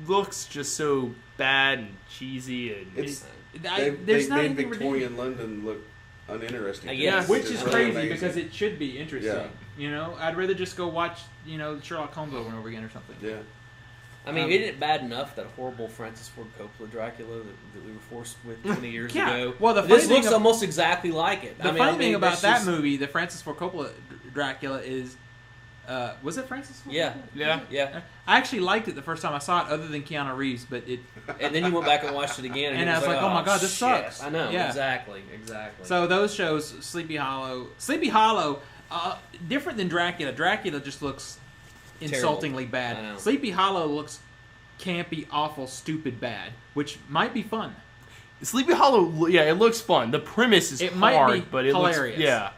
looks just so bad and cheesy, and It's There's they not made anything Victorian London look uninteresting. Yes. which It's is really crazy amazing. because it should be interesting. Yeah. You know, I'd rather just go watch Sherlock Holmes over and over again or something. Yeah. I mean, isn't it bad enough that horrible Francis Ford Coppola Dracula that we were forced with 20 years Yeah. ago? Well, the this funny thing looks ab- almost exactly like it. The I mean, funny thing about that's that just- movie, the Francis Ford Coppola Dracula, is was it Francis Ford Yeah. Coppola? yeah. Yeah, I actually liked it the first time I saw it, other than Keanu Reeves, but it. and then you went back and watched it again, And it I was like, oh my God, this shit. sucks. I know, Yeah. exactly. So those shows, Sleepy Hollow, different than Dracula. Dracula just looks insultingly I know. bad. Sleepy Hollow looks campy, awful, stupid bad, which might be fun. Sleepy Hollow, yeah, it looks fun. The premise is It hard, might be but it hilarious. looks yeah.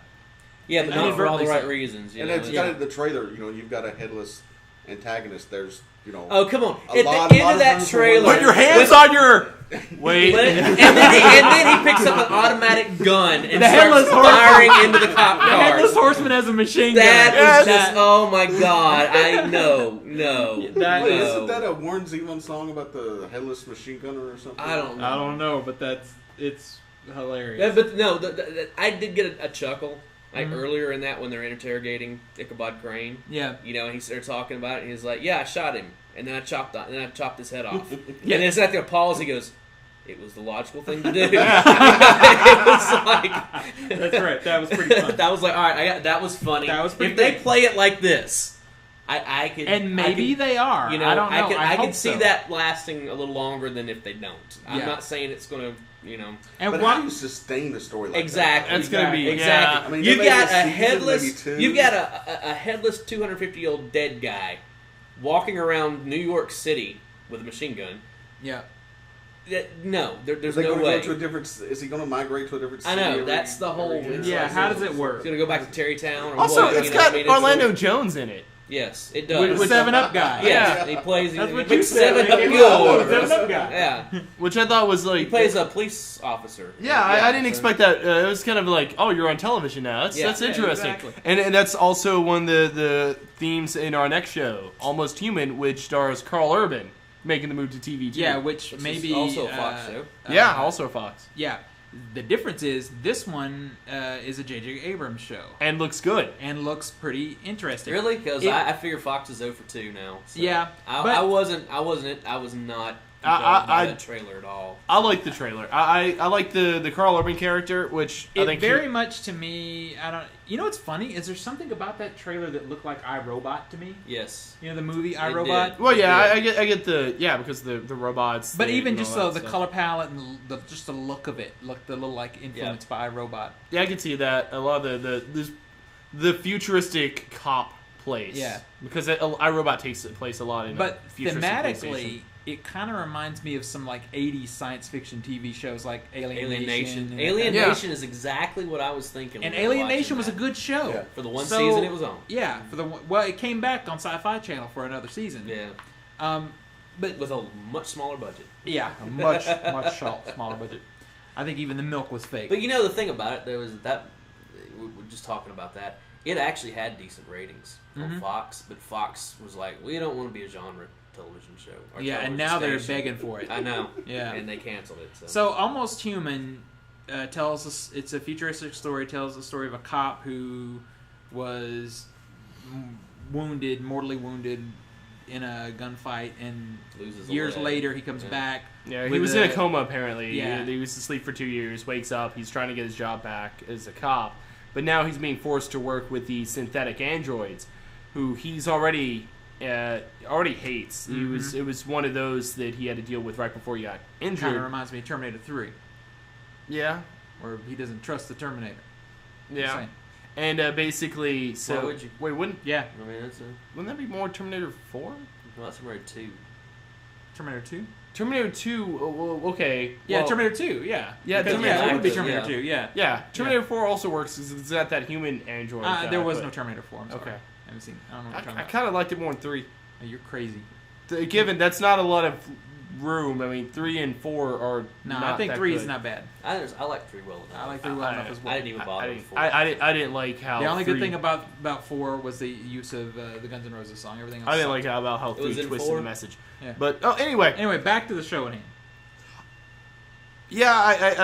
Yeah, but And not for all the inadvertently right so. reasons. You And know? it's got in the trailer, you've got a headless antagonist. There's, Oh, come on. A At lot- the lot end of of that times trailer... Put your hands on your. Wait. and then he picks up an automatic gun and The starts Headless Horseman. firing into the cop The Headless car. Horseman has a machine That gun. was Yes. just, oh my God. No. That Wait, is- isn't that a Warren Zevon song about the headless machine gunner or something? I don't know. I don't know, but it's hilarious. Yeah, but no, I did get a chuckle Mm-hmm. earlier in that when they're interrogating Ichabod Crane. Yeah. And he started talking about it, and he's like, "Yeah, I shot him, and then I chopped his head off." Yeah. And then it's after a pause, he goes, "It was the logical thing to do." It was like That's right. That was pretty fun. that was like, all right, that was funny. That was pretty if they good. play it like this, I could, And maybe they are. You know, I don't know. I hope could see so. that lasting a little longer than if they don't. I'm Yeah. not saying it's going to, And But what? how do you sustain the story like Exactly. That's gonna be- exactly. yeah. I mean, You've they made got a a season, headless. maybe two. You've got a headless 250-year-old dead guy walking around New York City with a machine gun. Yeah. No, there's Is he no going to way. go to a different? Is he going to migrate to a different I city? know, every- that's the whole- every year? Yeah. How does it He's work? gonna go back to Terrytown. Or Also, what? it's You know what got I mean? Orlando Jones in it. Yes, it does. With 7-Up guy. Yeah, he plays. That's he what makes you said. 7-Up Yeah. good. 7-Up guy. Yeah, Which I thought was he like. plays a police officer. Yeah, I didn't so- expect that. It was kind of like, oh, you're on television now. That's Yeah. interesting. exactly. And that's also one of the themes in our next show, Almost Human, which stars Carl Urban making the move to TV too. Yeah, which Which is maybe also a Fox show. Yeah, also Fox. Yeah. The difference is this one is a J.J. Abrams show And looks good. and looks pretty interesting. Really? Because It- I figure Fox is 0 for 2 now. So Yeah, but- I was not compelled by that trailer at all. I like the trailer. I like the Carl Urban character, which I It think very much to me. I don't. You know what's funny is there's something about that trailer that looked like iRobot to me. Yes. You know the movie It iRobot. did. Well, yeah, Yeah. I get the because the robots. But even and just all the that stuff. color palette and just the look of it, looked a little like influenced by iRobot. Yeah, I can see that. A lot of the futuristic cop place. Yeah. because iRobot takes place a lot in But futuristic thematically, PlayStation. it kind of reminds me of some like 80s science fiction TV shows like Alien Nation. Alien Nation is exactly what I was thinking. And Alien Nation was a good show. Yeah. For the one season it was on. Yeah, it came back on Sci-Fi Channel for another season. Yeah. But with a much smaller budget. Yeah, a much smaller budget. I think even the milk was fake. But you know the thing about it, there was that we're just talking about that. It actually had decent ratings on Fox, but Fox was like, we don't want to be a genre television show. And now they're begging for it. I know. Yeah, and they canceled it. So Almost Human tells us, it's a futuristic story. Tells the story of a cop who was mortally wounded in a gunfight, and loses years later he comes back. Yeah, he was in a coma apparently. Yeah, he was asleep for 2 years. Wakes up, he's trying to get his job back as a cop, but now he's being forced to work with the synthetic androids, who he's already hates. It was one of those that he had to deal with right before he got injured. Kind of reminds me of Terminator 3. Yeah, where he doesn't trust the Terminator. Yeah. And basically, so... Why would you? Wait, wouldn't... Yeah. I mean, wouldn't that be more Terminator 4? Well, that's Terminator 2. Terminator 2? Terminator 2, okay. Yeah, well, Terminator 2, yeah. Yeah, it would be Terminator 2, yeah. Yeah, Terminator 4 also works because it's got that human android guy, there was no Terminator 4, I'm sorry. Okay. I haven't seen I don't know what you're talking I about. kind of liked it more in 3. Oh, you're crazy. Given that's not a lot of room, I mean, 3 and 4 are No, not I think that 3 good. is not bad. I like 3 well enough. I like 3 well enough as well. I didn't even bother with 4. I didn't like how... The only 3, good thing about 4 was the use of the Guns N' Roses song. Everything else I didn't sucked. like about how 3 was in twisted 4? the message. Yeah. But, anyway, back to the show at hand. Yeah,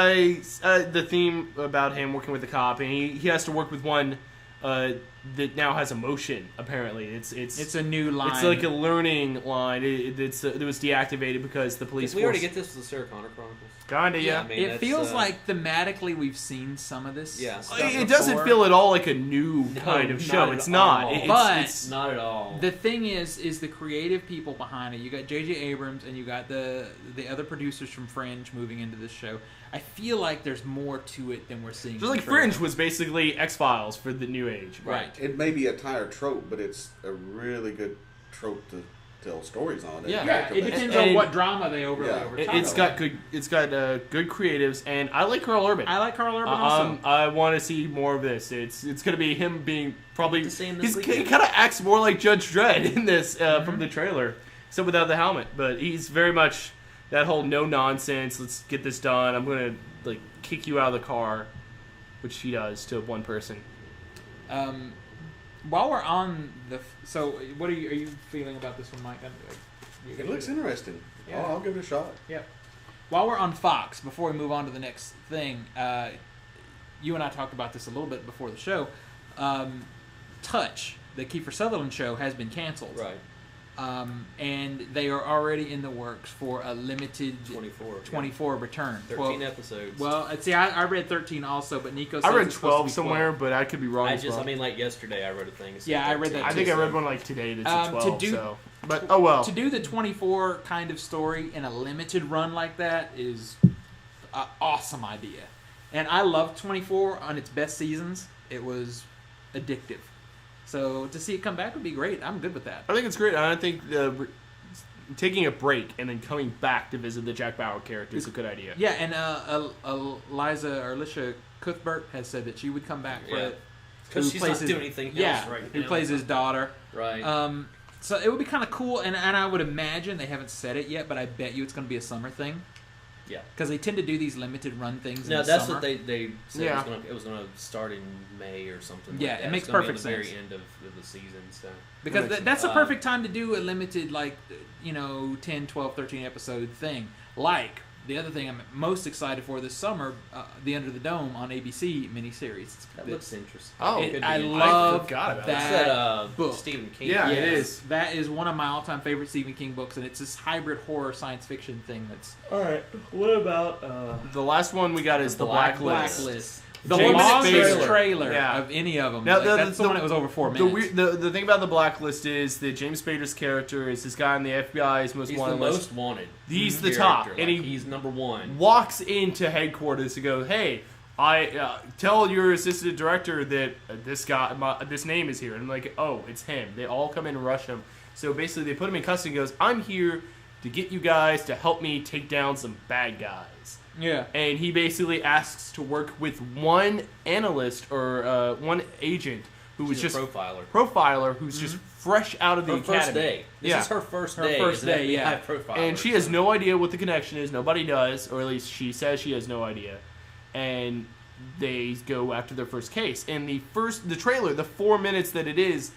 the theme about him working with the cop, and he has to work with one that now has emotion. Apparently, it's a new line. It's like a learning line. It was deactivated because the police. Did we already get this with the Sarah Connor Chronicles? Kinda, yeah. I mean, it feels like thematically we've seen some of this. Yeah, stuff it before. doesn't feel at all like a new kind of show. It's not. It's not at all. The thing is the creative people behind it. You got J.J. Abrams and you got the other producers from Fringe moving into this show. I feel like there's more to it than we're seeing. Just like Fringe was basically X-Files for the new age. Right. It may be a tired trope, but it's a really good trope to tell stories on. Yeah, it depends on what drama they overlay over top. It's got good good creatives, and I like Carl Urban. I like Carl Urban also. I want to see more of this. It's going to be him being probably. He kind of acts more like Judge Dredd in this from the trailer, except without the helmet. But he's very much that whole no nonsense. Let's get this done. I'm going to kick you out of the car, which he does to one person. While we're on so what are you feeling about this one, Mike? It looks interesting. Yeah. I'll give it a shot. Yep. While we're on Fox, before we move on to the next thing, you and I talked about this a little bit before the show. Touch, the Kiefer Sutherland show, has been canceled. Right. And they are already in the works for a limited 24 return. 13 episodes. Well, see, I read 13 also, but Nico says I read it's supposed to 12 be somewhere, but I could be wrong. I mean, like yesterday, I read a thing. Yeah, I read that. I think I read one today that's 12. To do the 24 kind of story in a limited run like that is an awesome idea. And I love 24 on its best seasons. It was addictive. So to see it come back would be great. I'm good with that. I think it's great. I think taking a break and then coming back to visit the Jack Bauer character is a good idea. Yeah, and Alicia Cuthbert has said that she would come back for it. Because she's not doing anything else right now. Who plays his daughter. Right. So it would be kind of cool, and I would imagine, they haven't said it yet, but I bet you it's going to be a summer thing. Yeah. Because they tend to do these limited run things No, in the that's summer. what they said it was going to start in May or something. Yeah, like that. it makes It's gonna perfect be on the sense. very end of the season. So. Because that's the perfect time to do a limited, 10, 12, 13 episode thing. Like, the other thing I'm most excited for this summer, The Under the Dome on ABC miniseries. That looks interesting. I love that book. Stephen King. Yeah, Yes, it is. That is one of my all-time favorite Stephen King books, and it's this hybrid horror science fiction thing that's... All right. What about... the last one we got is The Blacklist. The James longest Spader. trailer Yeah. of any of them. Now, That's the one that was over 4 minutes. The thing about The Blacklist is that James Spader's character is this guy on the FBI's most He's wanted the list. most wanted. He's the character. top, Like, and he's number one. Walks into headquarters to go, hey, I tell your assistant director that this name is here. And I'm like, oh, it's him. They all come in and rush him. So basically, they put him in custody and goes, I'm here to get you guys to help me take down some bad guys. Yeah. And he basically asks to work with one analyst or one agent who was just a profiler who's just fresh out of the academy. First day. This is her first day. Her first day, yeah. Profiler, and she has no idea what the connection is. Nobody does, or at least she says she has no idea. And they go after their first case. And the trailer, the 4 minutes that it is,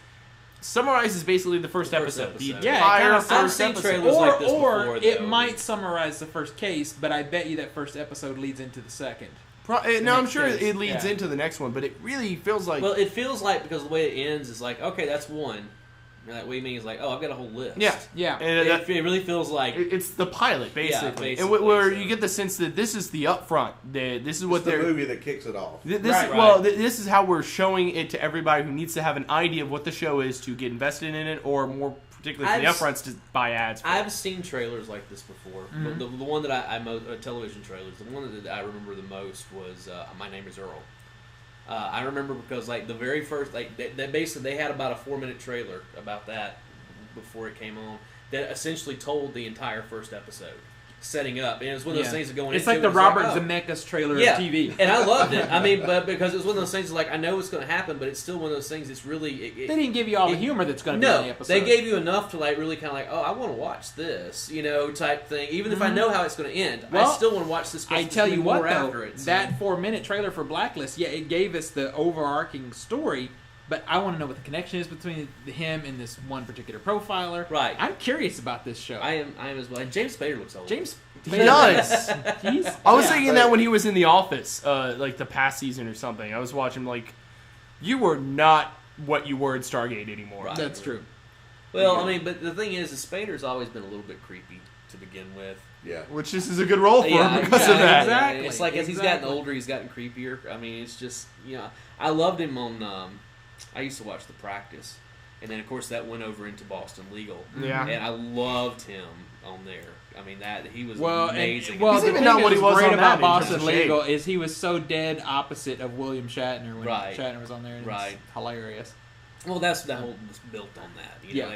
summarizes basically the first episode. The entire first episode. Like this or before, it though. might summarize the first case, but I bet you that first episode leads into the second. I'm sure case. it leads Yeah. into the next one, but it really feels like... Well, it feels like, because the way it ends is like, okay, that's one. And like, what you mean is like, oh, I've got a whole list. Yeah. And It really feels like... It's the pilot, basically. Yeah, basically, and where so. you get the sense that this is the upfront. This is what the they're... movie that kicks it off. This is how we're showing it to everybody who needs to have an idea of what the show is to get invested in it, or more particularly for the upfronts to buy ads for. I've seen trailers like this before. Mm-hmm. The one that television trailers, the one that I remember the most was My Name is Earl. I remember because like the very first, like they basically they had about a 4-minute trailer about that before it came on that essentially told the entire first episode, setting up, and it was one of those things that going. It's into like the it, Robert like, Zemeckis trailer yeah. of TV, and I loved it. I mean, but because it was one of those things like I know it's going to happen, but it's still one of those things. It's really they didn't give you all the humor that's going to be in the episode. They gave you enough to like really kind of like, oh, I want to watch this, type thing. Even if I know how it's going to end, I still want to watch this. I tell you what, though, after it, that 4-minute trailer for Blacklist, it gave us the overarching story. But I want to know what the connection is between him and this one particular profiler. Right. I'm curious about this show. I am as well. And James Spader looks old. James He does. I was thinking but- that when he was in The Office, like the past season or something. I was watching like, you were not what you were in Stargate anymore. Right. That's true. Well, I mean, but the thing is Spader's always been a little bit creepy to begin with. Yeah. Which this is a good role for him because of that. Exactly. It's like as he's gotten older, he's gotten creepier. I mean, it's just, I loved him on, I used to watch The Practice. And then, of course, that went over into Boston Legal. Yeah. And I loved him on there. I mean, he was Well, amazing. well, He's the even thing not what that he was was great on that about in terms Boston of shape. Legal is he was so dead opposite of William Shatner when Right. Shatner was on there. And Right. It's hilarious. Well, that's the whole was built on that. Yeah.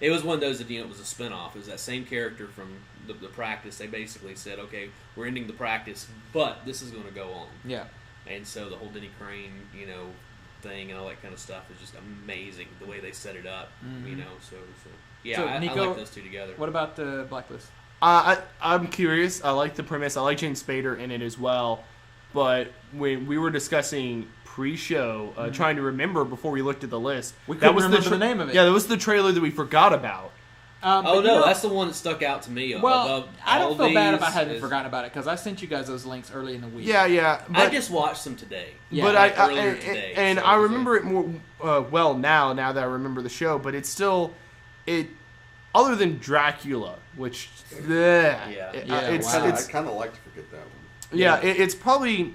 It was one of those that it was a spinoff. It was that same character from the Practice. They basically said, okay, we're ending The Practice, but this is going to go on. Yeah. And so the whole Denny Crane, thing and all that kind of stuff is just amazing. The way they set it up, So yeah, So, I Nico, like those two together. What about the Blacklist? I'm curious. I like the premise. I like James Spader in it as well. But when we were discussing pre-show, trying to remember before we looked at the list, We couldn't remember the name of it. Yeah, that was the trailer that we forgot about. That's the one that stuck out to me. Well, I don't feel bad about having is- forgotten about it because I sent you guys those links early in the week. Yeah. I But, just watched them today. Yeah, but like I earlier today, and so I it was remember it more well now that I remember the show. But it's still other than Dracula, which it's I it's kind of like to forget that one. yeah, it's probably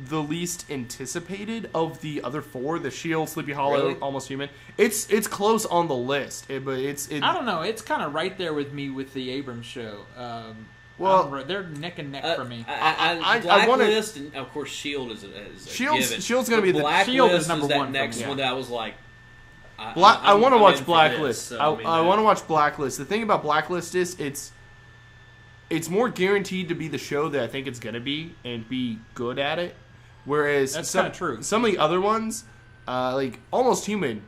the least anticipated of the other four: The Shield, Sleepy Hollow, Really? Almost Human. It's close on the list, but I don't know. It's kind of right there with me with the Abrams show. They're neck and neck for me. I Blacklist, and of course, Shield is a Shield's given. going to be the Blacklist Shield is number that one for next me. one that I was like, I I'm want to in watch for Blacklist. this, so, I want to watch Blacklist. The thing about Blacklist is it's more guaranteed to be the show that I think it's going to be and be good at it. Whereas That's kinda true. Some of the other ones, like Almost Human,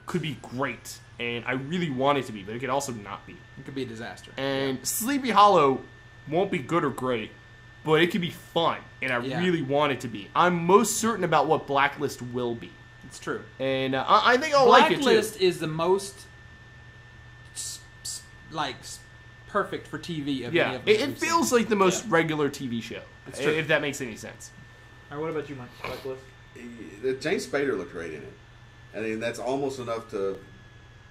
could be great, and I really want it to be, but it could also not be. It could be a disaster. And Sleepy Hollow won't be good or great, but it could be fun, and I really want it to be. I'm most certain about what Blacklist will be. It's true. And I think I'll like it too. Blacklist is the most perfect for TV of any Yeah, of them it we've feels like the most regular TV show, true. if that makes any sense. seen. All right, what about you, Mike? Blacklist? James Spader looked great in it. I mean, that's almost enough to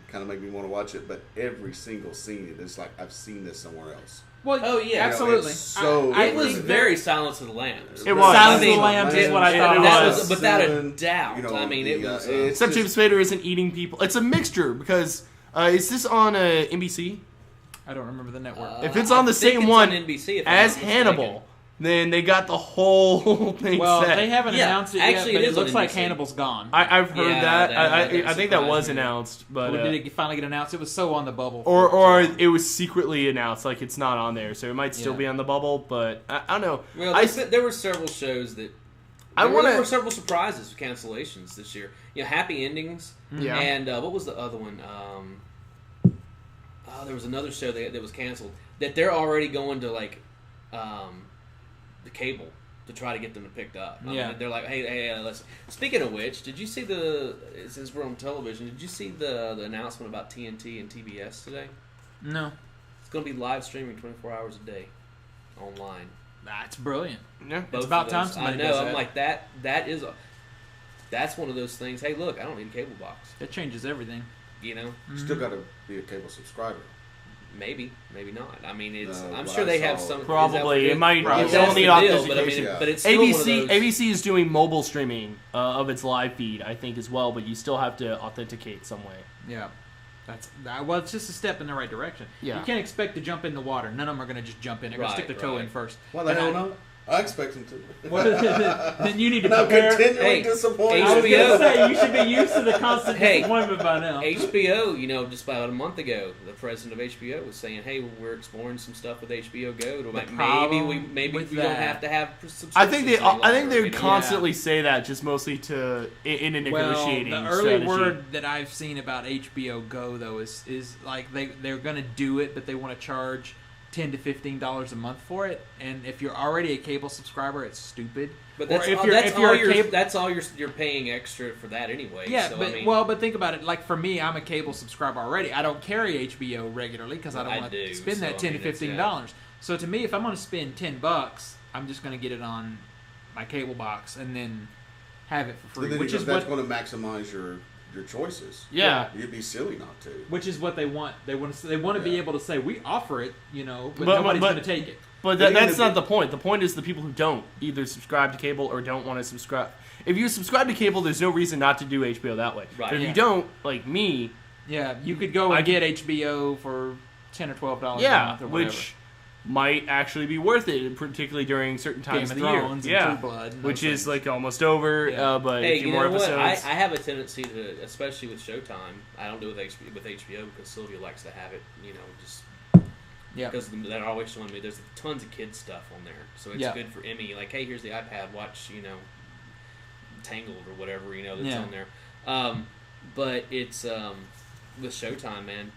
kind of make me want to watch it. But every single scene, it's like I've seen this somewhere else. Well, Oh, yeah. absolutely. it's so- I it was think very Silence of the Lambs. It was. Silence I of mean, the Lambs is what I and thought it that was. was without a doubt. You know, I mean, it was. it's Except just- James Spader isn't eating people. It's a mixture because is this on NBC? I don't remember the network. If it's on the I think same it's one on NBC, if I'm as not Hannibal, mistaken. then they got the whole thing Well, set. they haven't announced it actually, yet, but it it is looks on like NBC. Hannibal's gone. I've heard Yeah, that. I think that was surprised me. announced, but Or did it finally get announced? It was so on the bubble. or it was secretly announced, like it's not on there, so it might still Yeah. be on the bubble. But I don't know. Well, there were several shows that. I There wanna- were several surprises with cancellations this year. Happy endings. Yeah. And what was the other one? There was another show that was canceled that they're already going to the cable to try to get them to pick up. I Yeah. mean, they're like, hey, listen. Speaking of which, did you see since we're on television, did you see the announcement about TNT and TBS today? No. It's going to be live streaming 24 hours a day online. That's brilliant. Yeah. Both It's about of time those. somebody I know. does I'm that. like that's one of those things. Hey, look, I don't need a cable box. That changes everything. You know, Still got to be a cable subscriber. maybe not. I mean, it's. No, I'm what sure I they have saw- some. is that Probably. what It might- Probably. it's That's only the deal, but I authentication. mean, but it's still ABC one of those, ABC is doing mobile streaming of its live feed, I think, as well, but you still have to authenticate some way. Yeah. Well, it's just a step in the right direction. Yeah. You can't expect to jump in the water. None of them are going to just jump in. They're going to Right, stick their toe right. in first. Why the And hell I- not? I expect him to. What is it? Then you need to And I'm prepare. continually Hey, disappointed. I was going HBO. to say, you should be used to the constant Hey. disappointment by now. HBO, just about a month ago, the president of HBO was saying, "Hey, we're exploring some stuff with HBO Go. To maybe problem we with don't that- have to have subscriptions I think they any would longer, constantly say that just mostly in a negotiating Well, the early strategy. word that I've seen about HBO Go though is like they're going to do it, but they want to charge $10 to $15 a month for it. And if you're already a cable subscriber, it's stupid. But Or that's if all, you're- that's if you're all a you're cable- that's all you're paying extra for that anyway. Yeah, so, but I mean, but think about it. Like for me, I'm a cable subscriber already. I don't carry HBO regularly because I don't I want do, to spend that so, I $10 mean, to it's- $15. So to me, if I'm going to spend $10, I'm just going to get it on my cable box and then have it for free, Then which is that's what going to maximize your choices. Yeah. You'd be silly not to. which is what they want. They want to be Yeah. able to say we offer it, but But- nobody's but- going to take it. But But even that's if not it- the point. The point is the people who don't either subscribe to cable or don't want to subscribe. If you subscribe to cable, there's no reason not to do HBO that way. Right. But if Yeah. you don't, like me, Yeah, you could go and I get HBO for $10 or $12 a yeah, month or whatever. which might actually be worth it, particularly during certain Game times of of the year. Thrones and Yeah, True Blood and which those is things. like almost over. Yeah. But hey, a few you more know what? episodes. I have a tendency to, especially with Showtime. I don't do it with HBO because Sylvia likes to have it. Just Yeah. because they're always showing me there's tons of kids stuff on there, so it's Yeah. good for Emmy. Like, hey, here's the iPad. Watch, Tangled or whatever that's Yeah. on there. But it's with Showtime, man.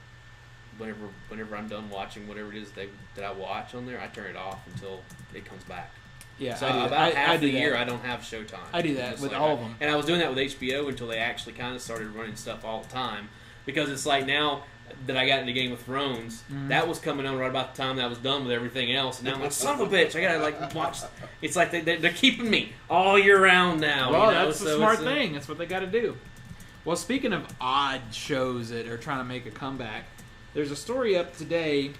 Whenever I'm done watching whatever it is that I watch on there, I turn it off until it comes back. Yeah, So I do that. about half I do the year, that. I don't have Showtime. I do that It's with like all of them. And I was doing that with HBO until they actually kind of started running stuff all the time. Because it's like now that I got into Game of Thrones, Mm-hmm. that was coming on right about the time that I was done with everything else. And now I'm like, son of a bitch, I gotta watch. It's like they're keeping me all year round now. Well, you know? that's the So smart it's, thing. That's what they got to do. Well, speaking of odd shows that are trying to make a comeback, there's a story up today.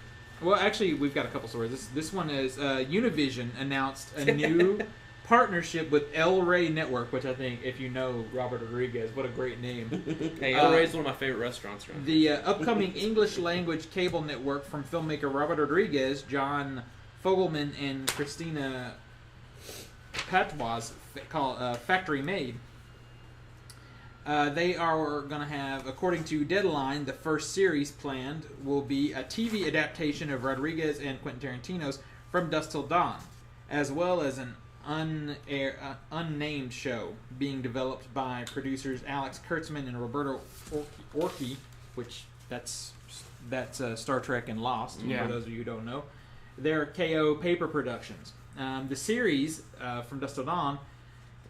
Well, actually, we've got a couple stories. This one is Univision announced a new partnership with El Rey Network, which I think, if you know Robert Rodriguez, what a great name. Hey, El Rey's one of my favorite restaurants around. The upcoming English language cable network from filmmaker Robert Rodriguez, John Fogelman, and Christina Patois called Factory Made. They are going to have, according to Deadline, the first series planned will be a TV adaptation of Rodriguez and Quentin Tarantino's From Dusk Till Dawn, as well as an unnamed show being developed by producers Alex Kurtzman and Roberto Orci, which that's Star Trek and Lost, Yeah. for those of you who don't know. They're KO Paper Productions. The series, From Dusk Till Dawn,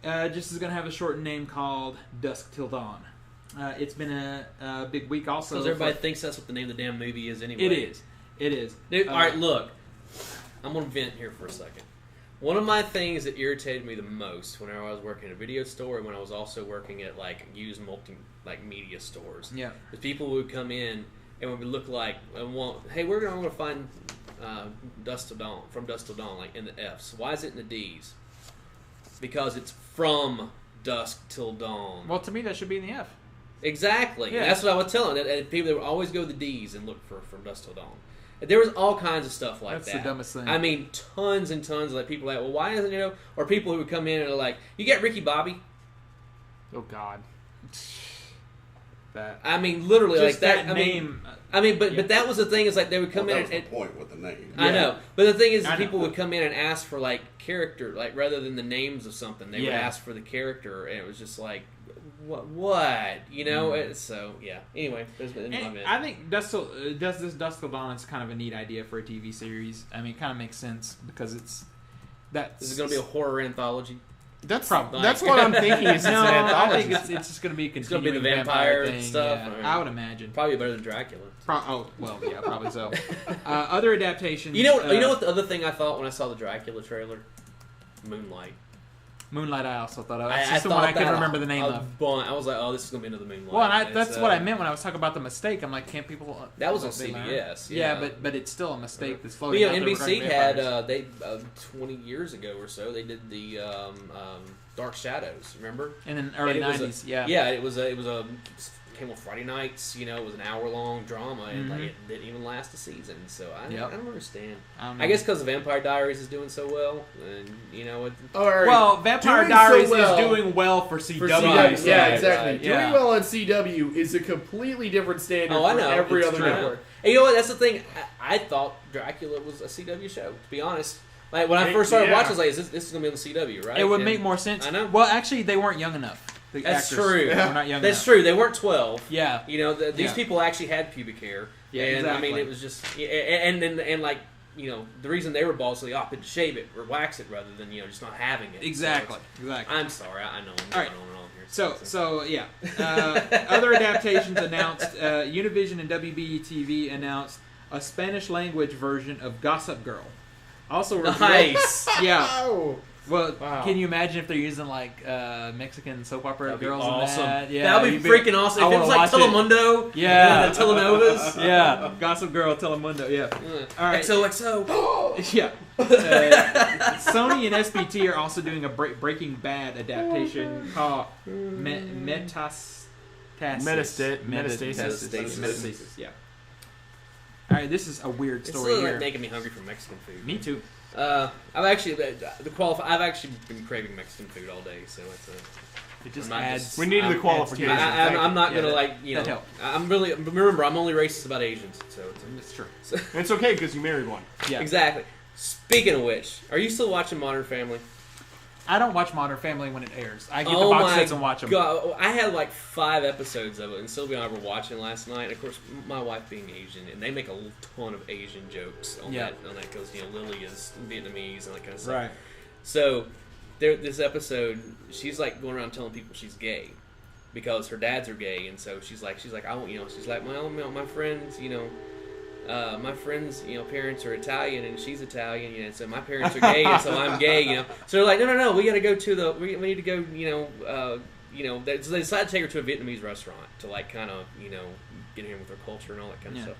just is going to have a shortened name called Dusk Till Dawn. It's been a big week also. Because everybody thinks that's what the name of the damn movie is anyway. It is. It is. Dude, all right, look. I'm going to vent here for a second. One of my things that irritated me the most whenever I was working at a video store and when I was also working at used media stores, Yeah. is people would come in and would look like, hey, we're going to find Dusk Till Dawn, From Dusk Till Dawn, in the F's. Why is it in the D's? Because it's From Dusk Till Dawn. Well, to me, that should be in the F. Exactly. Yeah. That's what I would tell them. And people, they would always go to the D's and look for From Dusk Till Dawn. There was all kinds of stuff like That's that. the dumbest thing. I mean, tons and tons of like people like, well, why isn't or people who would come in and are like, you get Ricky Bobby. Oh God. That I mean, literally just like that. that name. But that was the thing is like they would come Well, in that was and the point with the name. I know, but the thing is, I know. people would come in and ask for like character, like rather than the names of something, they would Yeah. ask for the character, and it was just like, what, you know? So yeah. Anyway, there's been my And bit. I think Dusk Till Dawn is kind of a neat idea for a TV series. I mean, it kind of makes sense because it's that. This is going to be a horror anthology. That's Probably. that's what I'm thinking. Is No, it's an I anthology. think it's just going to be a It's gonna continuing be the vampire thing. stuff, Yeah, or- I would imagine. Probably better than Dracula. Probably so. Other adaptations. You know what the other thing I thought when I saw the Dracula trailer? Moonlight. Moonlight. I also thought of. That's I just the one thought I couldn't that remember the name a of. bunch. I was like, oh, this is going to be another Moonlight. Well, and It's, that's what I meant when I was talking about the mistake. I'm like, can't people? That was on they learn? CBS. Yeah, but it's still a mistake that's Well, floating. you know, out there NBC regarding had vampires. 20 years ago or so. They did the Dark Shadows. Remember? in the early And it was '90s. a- Yeah. Yeah, it was a came on Friday nights. You know, it was an hour-long drama, and like, it didn't even last a season. So I don't understand. don't know. I guess because Vampire Diaries is doing so well, and you know, All right. Well, Vampire Doing Diaries so well is doing well for CW. for CW, CW. Yeah, right, exactly. right. Doing Yeah. well on CW is a completely different standard I for know every it's other true. network. And you know what? That's the thing. I thought Dracula was a CW show. To be honest, like when I first started watching, I was like, "This is going to be on the CW, right?" It would And make more sense. I know. Well, actually, they weren't young enough. The That's actors true. were not young That's enough. true. They weren't 12. Yeah. You know, these Yeah. people actually had pubic hair. Yeah, and exactly. I mean, it was just, and like, you know, the reason they were bald, so they opted to shave it or wax it rather than, you know, just not having it. Exactly. So Exactly. I'm sorry. I know. I'm All going right. on and on here. So yeah. Other adaptations announced. Univision and WBTV announced a Spanish language version of Gossip Girl. Also revealed- Nice. Yeah. Oh. Well, Wow. can you imagine if they're using like Mexican soap opera That'd be girls awesome. and that? Yeah, That'd be freaking awesome. I If it was wanna like watch it. Telemundo, Yeah. and the telenovas. Yeah, Gossip Girl, Telemundo. Yeah. All right. XOXO. Yeah. Sony and SBT are also doing a Breaking Bad adaptation called Metastasis. Metastasis. Yeah. All right, this is a weird It's story really here. like making me hungry for Mexican food. Me too. I've actually been craving Mexican food all day, so it's It just I'm not adds. just- We needed the adds qualification. to it. I'm not Yeah, gonna that- you that know. helped. I'm really remember I'm only racist about Asians, so It's true. And it's okay because you married one. Yeah. exactly. Speaking of which, are you still watching Modern Family? I don't watch Modern Family when it airs. I get the Oh box my sets and watch them. God, I had like 5 episodes of it, and Sylvia and I were watching last night. And of course, my wife being Asian, and they make a ton of Asian jokes on Yeah. that because you know Lily is Vietnamese and that kind of stuff. Right. So, this episode, she's like going around telling people she's gay because her dads are gay, and so she's like, I want, you know, she's like, well, my friends, you know. My friends, you know, parents are Italian and she's Italian, you know, so my parents are gay and so I'm gay, you know. So they're like, no, we got to go to we need to go, you know, so they decided to take her to a Vietnamese restaurant to like kind of, you know, get in with their culture and all that kind of Yeah. stuff.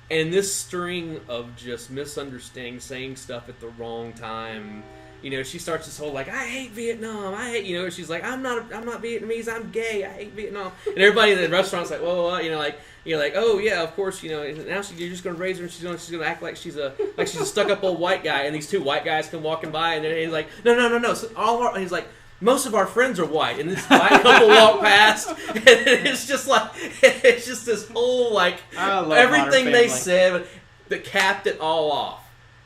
And this string of just misunderstanding, saying stuff at the wrong time. You know, she starts this whole like, I hate Vietnam. I hate, you know, she's like, I'm not Vietnamese. I'm gay. I hate Vietnam. And everybody in the restaurant's like, whoa, you know, like, oh yeah, of course, you know. And now you're just gonna raise her, and she's gonna act like she's a stuck-up old white guy. And these 2 white guys come walking by, and then he's like, no. So he's like, most of our friends are white, and this white couple walk past, and it's just this whole like I love everything Modern they Family. said that capped it all off.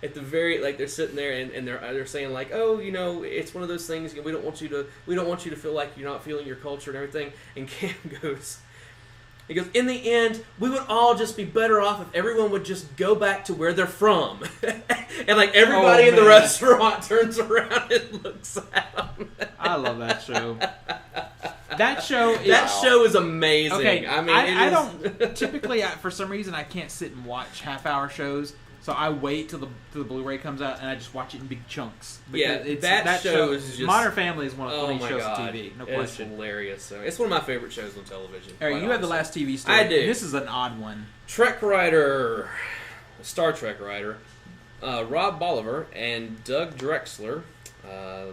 At the very, like, they're sitting there and they're saying like, oh, you know, it's one of those things. You know, we don't want you to feel like you're not feeling your culture and everything. And Cam goes, in the end, we would all just be better off if everyone would just go back to where they're from. And like everybody in the man. restaurant turns around and looks at them. I love that show. That show is That show is amazing. okay. I mean, I it is- don't typically. For some reason, I can't sit and watch half-hour shows. So I wait till the Blu-ray comes out and I just watch it in big chunks. Yeah, Because that show is just- Modern Family is one of the Oh funniest my shows god, on TV. No it's question. hilarious. So it's one of my favorite shows on television. All right, quite you have the honestly. last TV story. I do. And this is an odd one. Trek writer, Star Trek writer, Rob Bolivar and Doug Drexler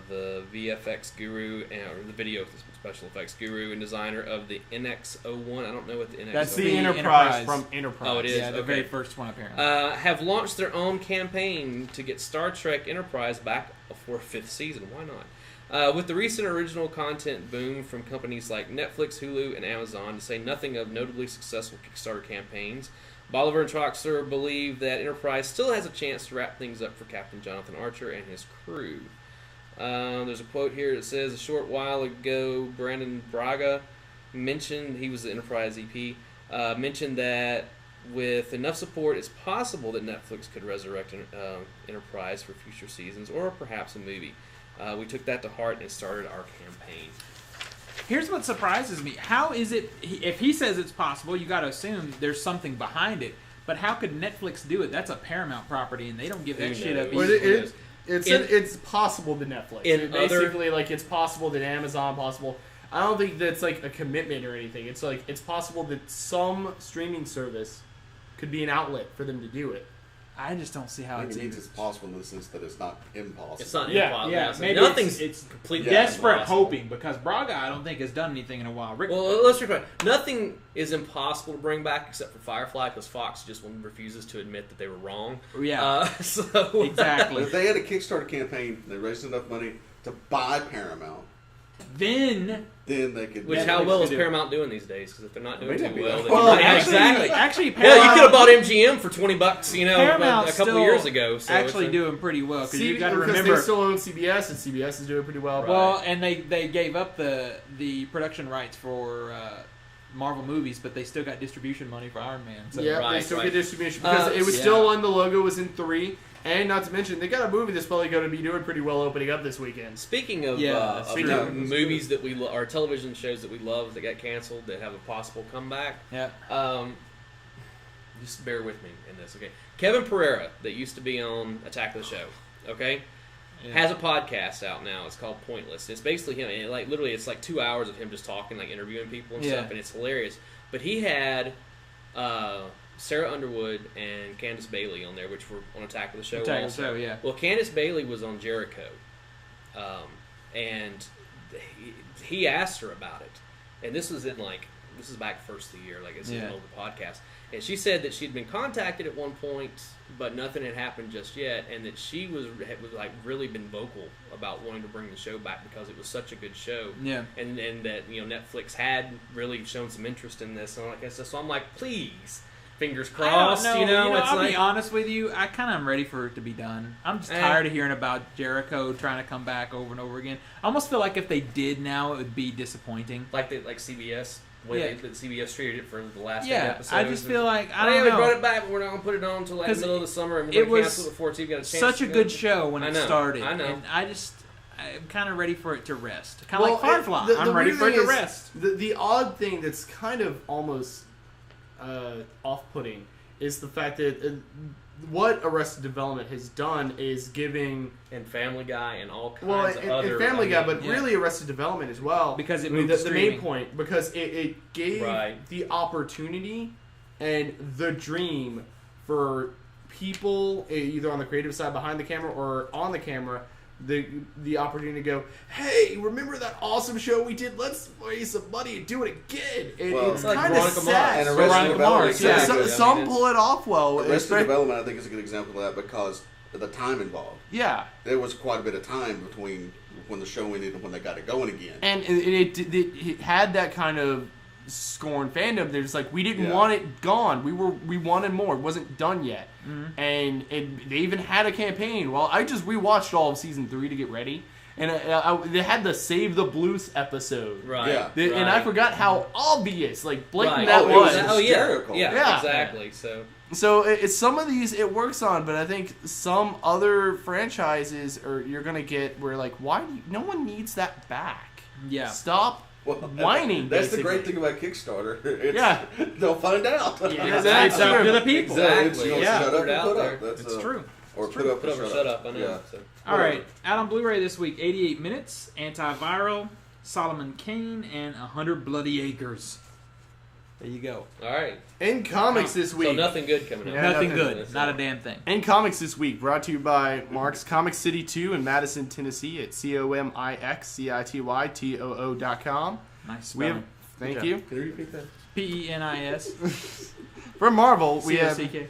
the VFX guru or the video special effects guru and designer of the NX-01. I don't know what the NX-01 That's is. the Enterprise from Enterprise. Oh, it is? Yeah, the Okay. very first one, apparently. Have launched their own campaign to get Star Trek Enterprise back for a 5th season. Why not? With the recent original content boom from companies like Netflix, Hulu, and Amazon, to say nothing of notably successful Kickstarter campaigns, Bolivar and Troxler believe that Enterprise still has a chance to wrap things up for Captain Jonathan Archer and his crew. There's a quote here that says, a short while ago, Brandon Braga mentioned, he was the Enterprise EP, mentioned that with enough support, it's possible that Netflix could resurrect Enterprise for future seasons, or perhaps a movie. We took that to heart and started our campaign. Here's what surprises me. How is it, if he says it's possible, you got to assume there's something behind it. But how could Netflix do it? That's a Paramount property, and they don't give that shit up Well, easy. it's possible to Netflix. Basically, like, it's possible that Amazon, possible. I don't think that's like a commitment or anything. It's like it's possible that some streaming service could be an outlet for them to do it. I just don't see how Maybe it's it's possible in the sense that it's not impossible. It's not Yeah, impossible. yeah, So maybe nothing's it's completely desperate impossible. hoping, because Braga, I don't think, has done anything in a while. Well, let's rephrase. Nothing is impossible to bring back except for Firefly, because Fox just refuses to admit that they were wrong. Yeah. So Exactly. If they had a Kickstarter campaign, they raised enough money to buy Paramount, Then then they could. Which, Netflix how well could is do it. Paramount doing these days? Because if they're not doing They too may well, not. then Well, yeah, actually, exactly. Paramount, Yeah, you could have bought MGM for $20, you know, Paramount's a couple still years ago. So actually it's doing pretty well, because you got to because remember. they still own CBS, and CBS is doing pretty well. Right. Well, and they gave up the production rights for Marvel movies, but they still got distribution money for Iron Man. So. Yeah, they Right, still right. get distribution because it was yeah. still on the logo was in 3, and not to mention they got a movie that's probably going to be doing pretty well opening up this weekend. Speaking of, Yeah, of speaking of movies that we or television shows that we love that got canceled that have a possible comeback, Yeah. just bear with me in this, okay? Kevin Pereira, that used to be on Attack of the Show, okay, Yeah. has a podcast out now. It's called Pointless. It's basically him, and like literally, it's like 2 hours of him just talking, like interviewing people and Yeah. stuff, and it's hilarious. But he had Sarah Underwood and Candace Bailey on there, which were on Attack of the Show. Attack of the also. Show, yeah. Well, Candace Bailey was on Jericho, and he asked her about it, and this is back first of the year, like it's in the middle of the podcast, and she said that she'd been contacted at one point, but nothing had happened just yet, and that she was like really been vocal about wanting to bring the show back because it was such a good show, Yeah. and that Netflix had really shown some interest in this, and like I said, so I'm like, please, fingers crossed, I don't know. it's I'll like be honest with you. I kind of am ready for it to be done. I'm just tired of hearing about Jericho trying to come back over and over again. I almost feel like if they did now, it would be disappointing. like CBS. Yeah. That CBS treated it for the last 8 Yeah, episodes. I just feel like I Oh, yeah, don't we know. brought it back, but we're not going to put it on until like the 'Cause middle of the summer, and it we're going to was cancel it before it's even got a chance. Such to a go. good show when I it know, started, I know. and I'm kind of ready for it to rest. Kind of like Firefly. the I'm ready weird for it thing to is, rest. The odd thing that's kind of almost off-putting is the fact that what Arrested Development has done is giving And Family Guy and all kinds well, of and other Family Guy, but yeah. really Arrested Development as well. Because it I mean, moved the to main streaming. point, because it gave Right. the opportunity and the dream for people, either on the creative side behind the camera or on the camera, the opportunity to go, hey, remember that awesome show we did? Let's raise some money and do it again. Well, It's like kind of Veronica sad. And Veronica Arrested Development, Mars, Yeah, yeah. exactly. some pull it off well. Arrested especially- Development, I think, is a good example of that because of the time involved. Yeah. There was quite a bit of time between when the show ended and when they got it going again. And it had that kind of scorn fandom. There's like, we didn't Yeah. want it gone. We wanted more. It wasn't done yet. Mm-hmm. And they even had a campaign. Well, I just rewatched all of season 3 to get ready. And they had the Save the Blues episode. Right. Yeah. And I forgot how obvious, like blatant Right. that Oh, it was. was Oh, yeah. hysterical. Yeah, Yeah. exactly. So it's some of these it works on, but I think some other franchises you're gonna get where like, why do no one needs that back? Yeah. Stop Well, whining. That's basically. the great thing about Kickstarter. It's, Yeah. they'll find out. Yeah, It's up true. to the people. Exactly. It's, you know, Yeah. shut Put up it and out put there. up. That's It's true. Or It's put true. up Put or up or shut shut up. up, I know. Yeah. So. All right, out on Blu-ray this week, 88 minutes, Antiviral, Solomon Kane, and 100 Bloody Acres. There you go. All right. In comics this week. So nothing good coming up. Yeah, Nothing nothing good. Not a damn thing. In comics this week, brought to you by Mark's Comic City 2 in Madison, Tennessee at COMIXCITYTOO.com. Nice We have, spelling. thank you. Can you repeat that? PENIS. From Marvel, we have COCK.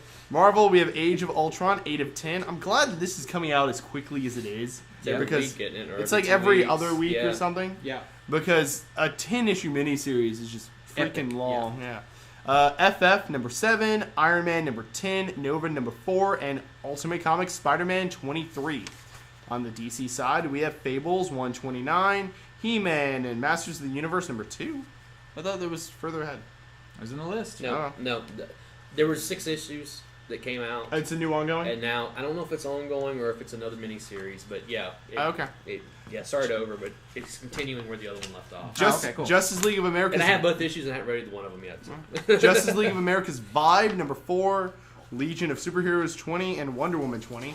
Age of Ultron, 8 of 10. I'm glad that this is coming out as quickly as it is. It's every because week getting it, or it's every like 2 every weeks. other week Yeah. or something. Yeah. Because a 10-issue miniseries is just freaking Epic, long. Yeah. FF number 7, Iron Man number 10, Nova number 4, and Ultimate Comics Spider-Man 23. On the DC side, we have Fables 129, He-Man, and Masters of the Universe number 2. I thought that was further ahead. It was in the list. No. There were 6 issues that came out. It's a new ongoing? And now, I don't know if it's ongoing or if it's another miniseries, but yeah. Okay. It started over, but it's continuing where the other one left off. Okay, cool. Justice League of America. And I have both issues and I haven't read one of them yet. So. Justice League of America's Vibe, number 4, Legion of Superheroes 20, and Wonder Woman 20.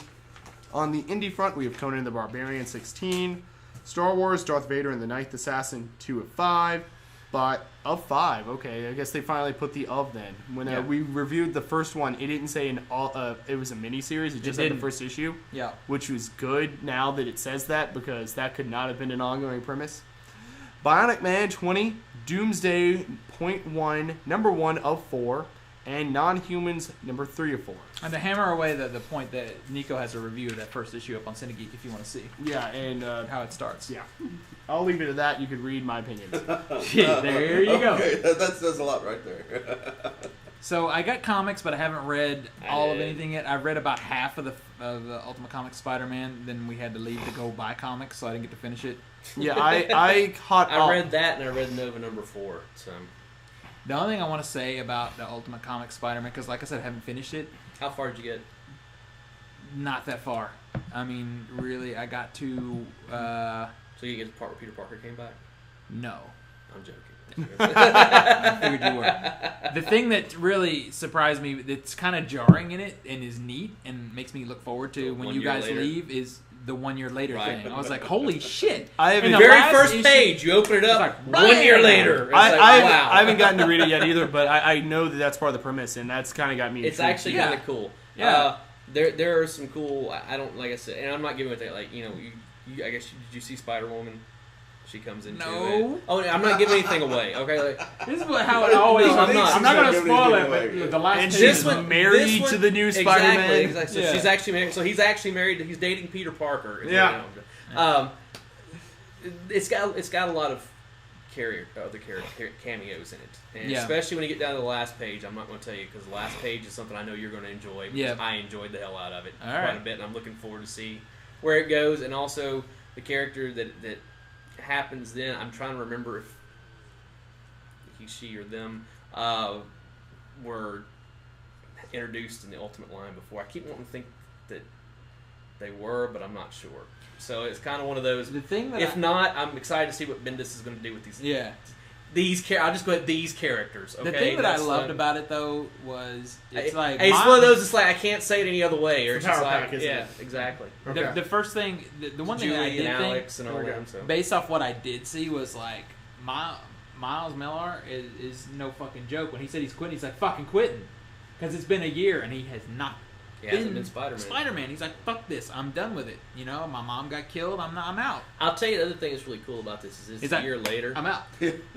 On the indie front, we have Conan the Barbarian 16, Star Wars, Darth Vader and the Ninth Assassin 2 of 5, but of 5. Okay, I guess they finally put the of then. When we reviewed the first one, it didn't say it was a miniseries, it just had the first issue. Yeah. Which was good now that it says that, because that could not have been an ongoing premise. Bionic Man 20, Doomsday .1, number 1 of 4, and Non-Humans number 3 of 4. And to hammer away the point that Nico has a review of that first issue up on CineGeek if you want to see Yeah, and how it starts. yeah, I'll leave it at that. You could read my opinions. There you go. Okay, that says a lot right there. So I got comics, but I haven't read all of did. anything yet. I've read about half of the Ultimate Comics Spider-Man. Then we had to leave to go buy comics, so I didn't get to finish it. Yeah, I caught up. I read that and I read Nova number 4. So The only thing I want to say about the Ultimate Comics Spider-Man, because like I said, I haven't finished it. how far did you get? Not that far. I mean, really, I got to So you get the part where Peter Parker came back? no. I'm joking. I figured you were. The thing that really surprised me, that's kind of jarring in it and is neat and makes me look forward to The when 1 you year guys later? leave is the 1 year later Right. thing. I was like, holy shit. I haven't- In the Very last first issue- page, you open it up, like, 1 year later. It's I like, wow. I haven't gotten to read it yet either, but I know that that's part of the premise, and that's kind of got me. It's intrigued. actually Yeah. kind of cool. Yeah. There are some cool. I don't like I said, and I'm not giving it that. Like you I guess did you see Spider Woman? She comes into No. it. Oh, I'm not giving anything away. Okay, like, This is how it always No, I'm not. I'm not going to She's not spoil giving it, but anything the last And page she's is- married to the new Spider-Man. Exactly. So Yeah. she's actually married. So he's actually married. He's dating Peter Parker. is Yeah. what you know. It's got a lot of other cameos in it, and Yeah. especially when you get down to the last page. I'm not going to tell you because the last page is something I know you're going to enjoy. Because Yeah. I enjoyed the hell out of it All quite right. a bit, and I'm looking forward to see where it goes, and also the character that happens. Then I'm trying to remember if he, she, or them were introduced in the Ultimate line before. I keep wanting to think that they were, but I'm not sure. So it's kind of one of those. The thing that If not, I'm excited to see what Bendis is going to do with these. yeah. I'll just go at these characters. Okay? The thing that I That's, loved about it though was it's like it's one of those. It's like I can't say it any other way, or It's it's a just power like pack, isn't yeah, it? exactly. Okay. the first thing, the one thing that I Julie did and think, Alex and all them. So based off what I did see, was like Miles Millar is no fucking joke. When he said he's quitting, he's like fucking quitting because it's been a year and he has not. he hasn't been Spider-Man. Spider-Man. He's like, fuck this. I'm done with it. You know, my mom got killed. I'm out. I'll tell you the other thing that's really cool about this is it's a year later. I'm out.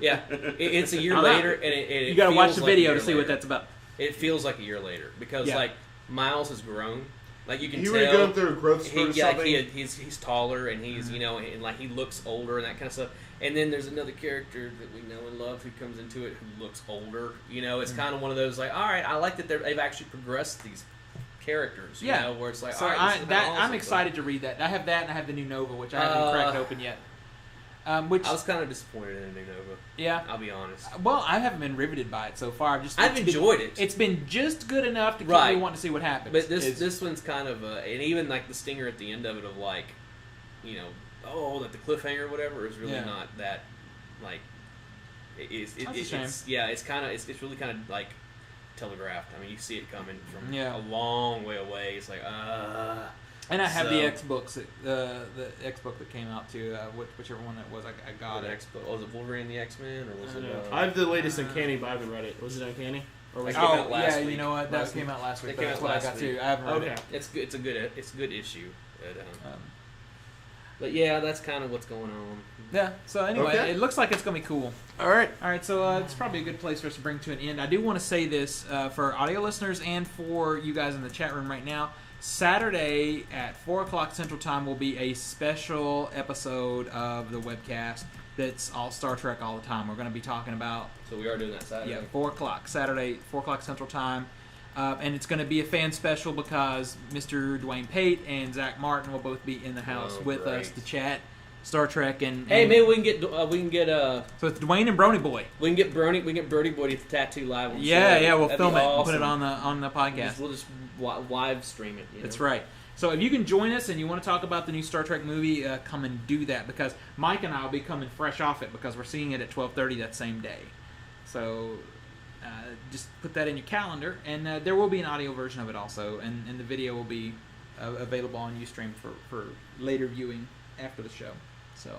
Yeah, it's a year I'm out. later, and it You got to feels watch the like a video year to see what later. that's about. It feels like a year later because Yeah. like Miles has grown. Like you can You tell. were going through a growth spurt or something. He's taller and he's and like he looks older and that kind of stuff. And then there's another character that we know and love who comes into it who looks older. You know, it's kind of one of those like, all right, I like that they've actually progressed these characters. You know, where it's like, So all right, this is kinda I'm awesome. excited to read that. I have that and I have the new Nova, which I haven't cracked open yet. Which I was kind of disappointed in the new Nova. yeah. I'll be honest. Well, I haven't been riveted by it so far. I've enjoyed it. It's been just good enough to keep Right. me wanting to see what happens. But this one's kind of and even like the stinger at the end of it of like, you know, like the cliffhanger or whatever is really Yeah. not that like it's That's a shame. it's really kind of like telegraphed. I mean, you see it coming from Yeah. a long way away. It's like And I have So- the Xbox, the Xbox that came out too. Whichever one that was, I got it. Was it Wolverine the X-Men or was it? I have the latest Uncanny, but I haven't read it. Was it Uncanny? Or was It came it? out last yeah, week. you know what? That Last came out last week. It came That's out what I last got week. too. I haven't read Okay. it. It's a good issue. But yeah, that's kind of what's going on. Yeah. So anyway, Okay. it looks like it's gonna be cool. All right. All right, so it's probably a good place for us to bring to an end. I do want to say this for audio listeners and for you guys in the chat room right now. Saturday at 4 o'clock Central Time will be a special episode of the webcast that's all Star Trek all the time. We're going to be talking about, So we are doing that Saturday. 4 o'clock, Saturday, 4 o'clock Central Time. And it's going to be a fan special because Mr. Dwayne Pate and Zach Martin will both be in the house with us great. to chat Star Trek. And Hey, maybe we can get so it's Dwayne and Brony Boy. Brody Boy to tattoo live. On Yeah, Saturday. we'll That'd film be it and awesome. put it on the podcast. We'll just live stream it. You know? That's right. So if you can join us and you want to talk about the new Star Trek movie, come and do that because Mike and I will be coming fresh off it because we're seeing it at 12:30 that same day. So just put that in your calendar, and there will be an audio version of it also, and the video will be available on Ustream for later viewing after the show. So,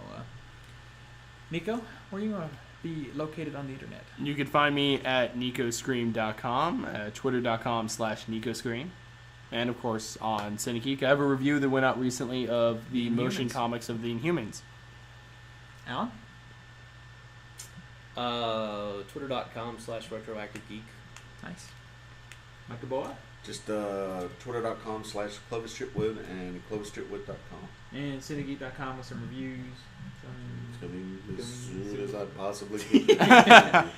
Nico, where are you going to be located on the internet? You can find me at nicoscream.com, twitter.com/nicoscream, and of course on CineGeek. I have a review that went out recently of the motion Inhumans. comics of the Inhumans. Alan? Twitter.com/retroactivegeek. Nice. Mike the boy? Just twitter.com/ClovisChipwood and ClovisChipwood.com. And CineGeek.com with some reviews. It's coming as Coming soon soon. as I possibly can.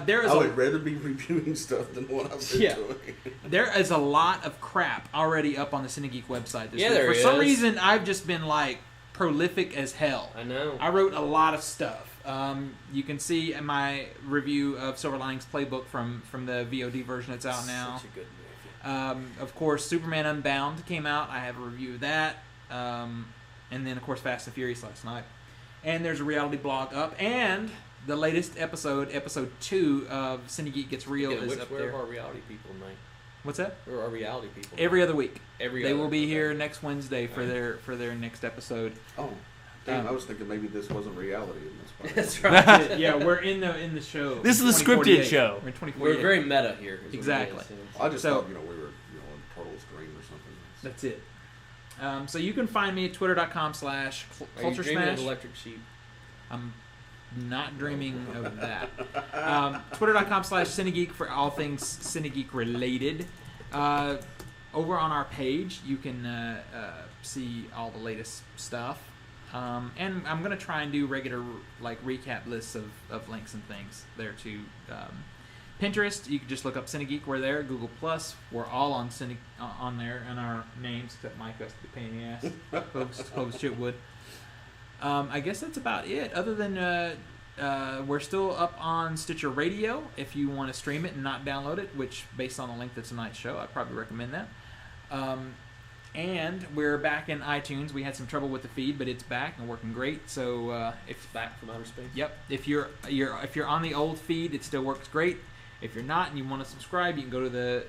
There is I would rather be reviewing stuff than what I've been doing. there is a lot of crap already up on the CineGeek website this Yeah, week. there For some is. reason, I've just been like prolific as hell. I know. I wrote a lot of stuff. You can see in my review of Silver Linings Playbook from the VOD version that's out now. Such a good movie. Of course, Superman Unbound came out. I have a review of that. And then, of course, Fast and Furious last night. And there's a reality blog up. And the latest episode 2 of CineGeek Gets Real is up Where there. are our reality people tonight? What's that? Where are our reality people? Every other week. They will be okay. here next Wednesday for Alright. their next episode. Oh, damn! I was thinking maybe this wasn't reality in this part. That's right. Yeah, we're in the show. This is the scripted 2048. show. We're in 2048. We're very meta here. is what it Exactly. is. I just So- thought we were on Turtle's Dream or something. That's it. So you can find me at twitter.com/culture Are you dreaming smash. of Electric Sheep? I'm not dreaming of that. Twitter.com/CineGeek for all things CineGeek related. Over on our page, you can see all the latest stuff. And I'm going to try and do regular recap lists of links and things there too. Pinterest, you can just look up CineGeek. We're there. Google Plus, we're all on on there, and our names except Mike has to be a pain in the ass. Clovis Chitwood. I guess that's about it. Other than we're still up on Stitcher Radio if you want to stream it and not download it. Which, based on the link that's tonight's show, I'd probably recommend that. And we're back in iTunes. We had some trouble with the feed, but it's back and working great. So if Back from outer space. Yep. If you're on the old feed, it still works great. If you're not and you want to subscribe, you can go to the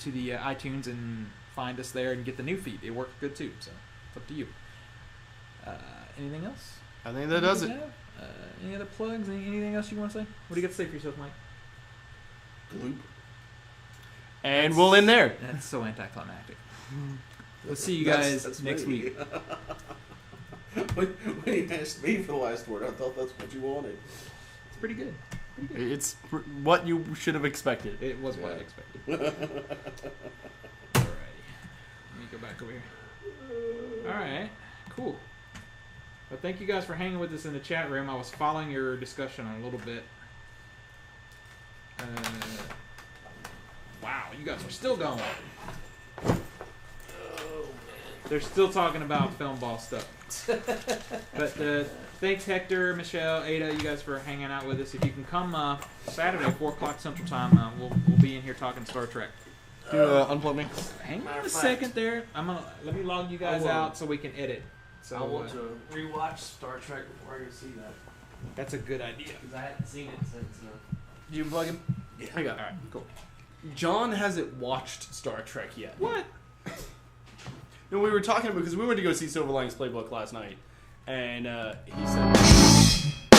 iTunes and find us there and get the new feed. It works good too. So it's up to you. Anything else? I think that does it. Any other plugs? Anything else you want to say? What do you got to say for yourself, Mike? Gloop. And we'll end there. That's so anticlimactic. We'll see you guys That's next me. week. when you asked me for the last word, I thought that's what you wanted. It's pretty good. It's what you should have expected. It was what I Yeah. expected. Alrighty. Let me go back over here. Alright. Cool. Well, thank you guys for hanging with us in the chat room. I was following your discussion a little bit. Wow, you guys are still going. They're still talking about film ball stuff. But thanks, Hector, Michelle, Ada, you guys for hanging out with us. If you can come Saturday, 4 o'clock Central Time, we'll be in here talking Star Trek. Unplug me. Hang on Matter a of second there. Let me log you guys I will. out so we can edit. So I want to rewatch Star Trek before I go see that that's a good idea. because I hadn't seen it since. Did you unplug him? Yeah. I got it. All right, cool. John hasn't watched Star Trek yet. What? No, we were talking about because we went to go see Silver Linings Playbook last night, and he said.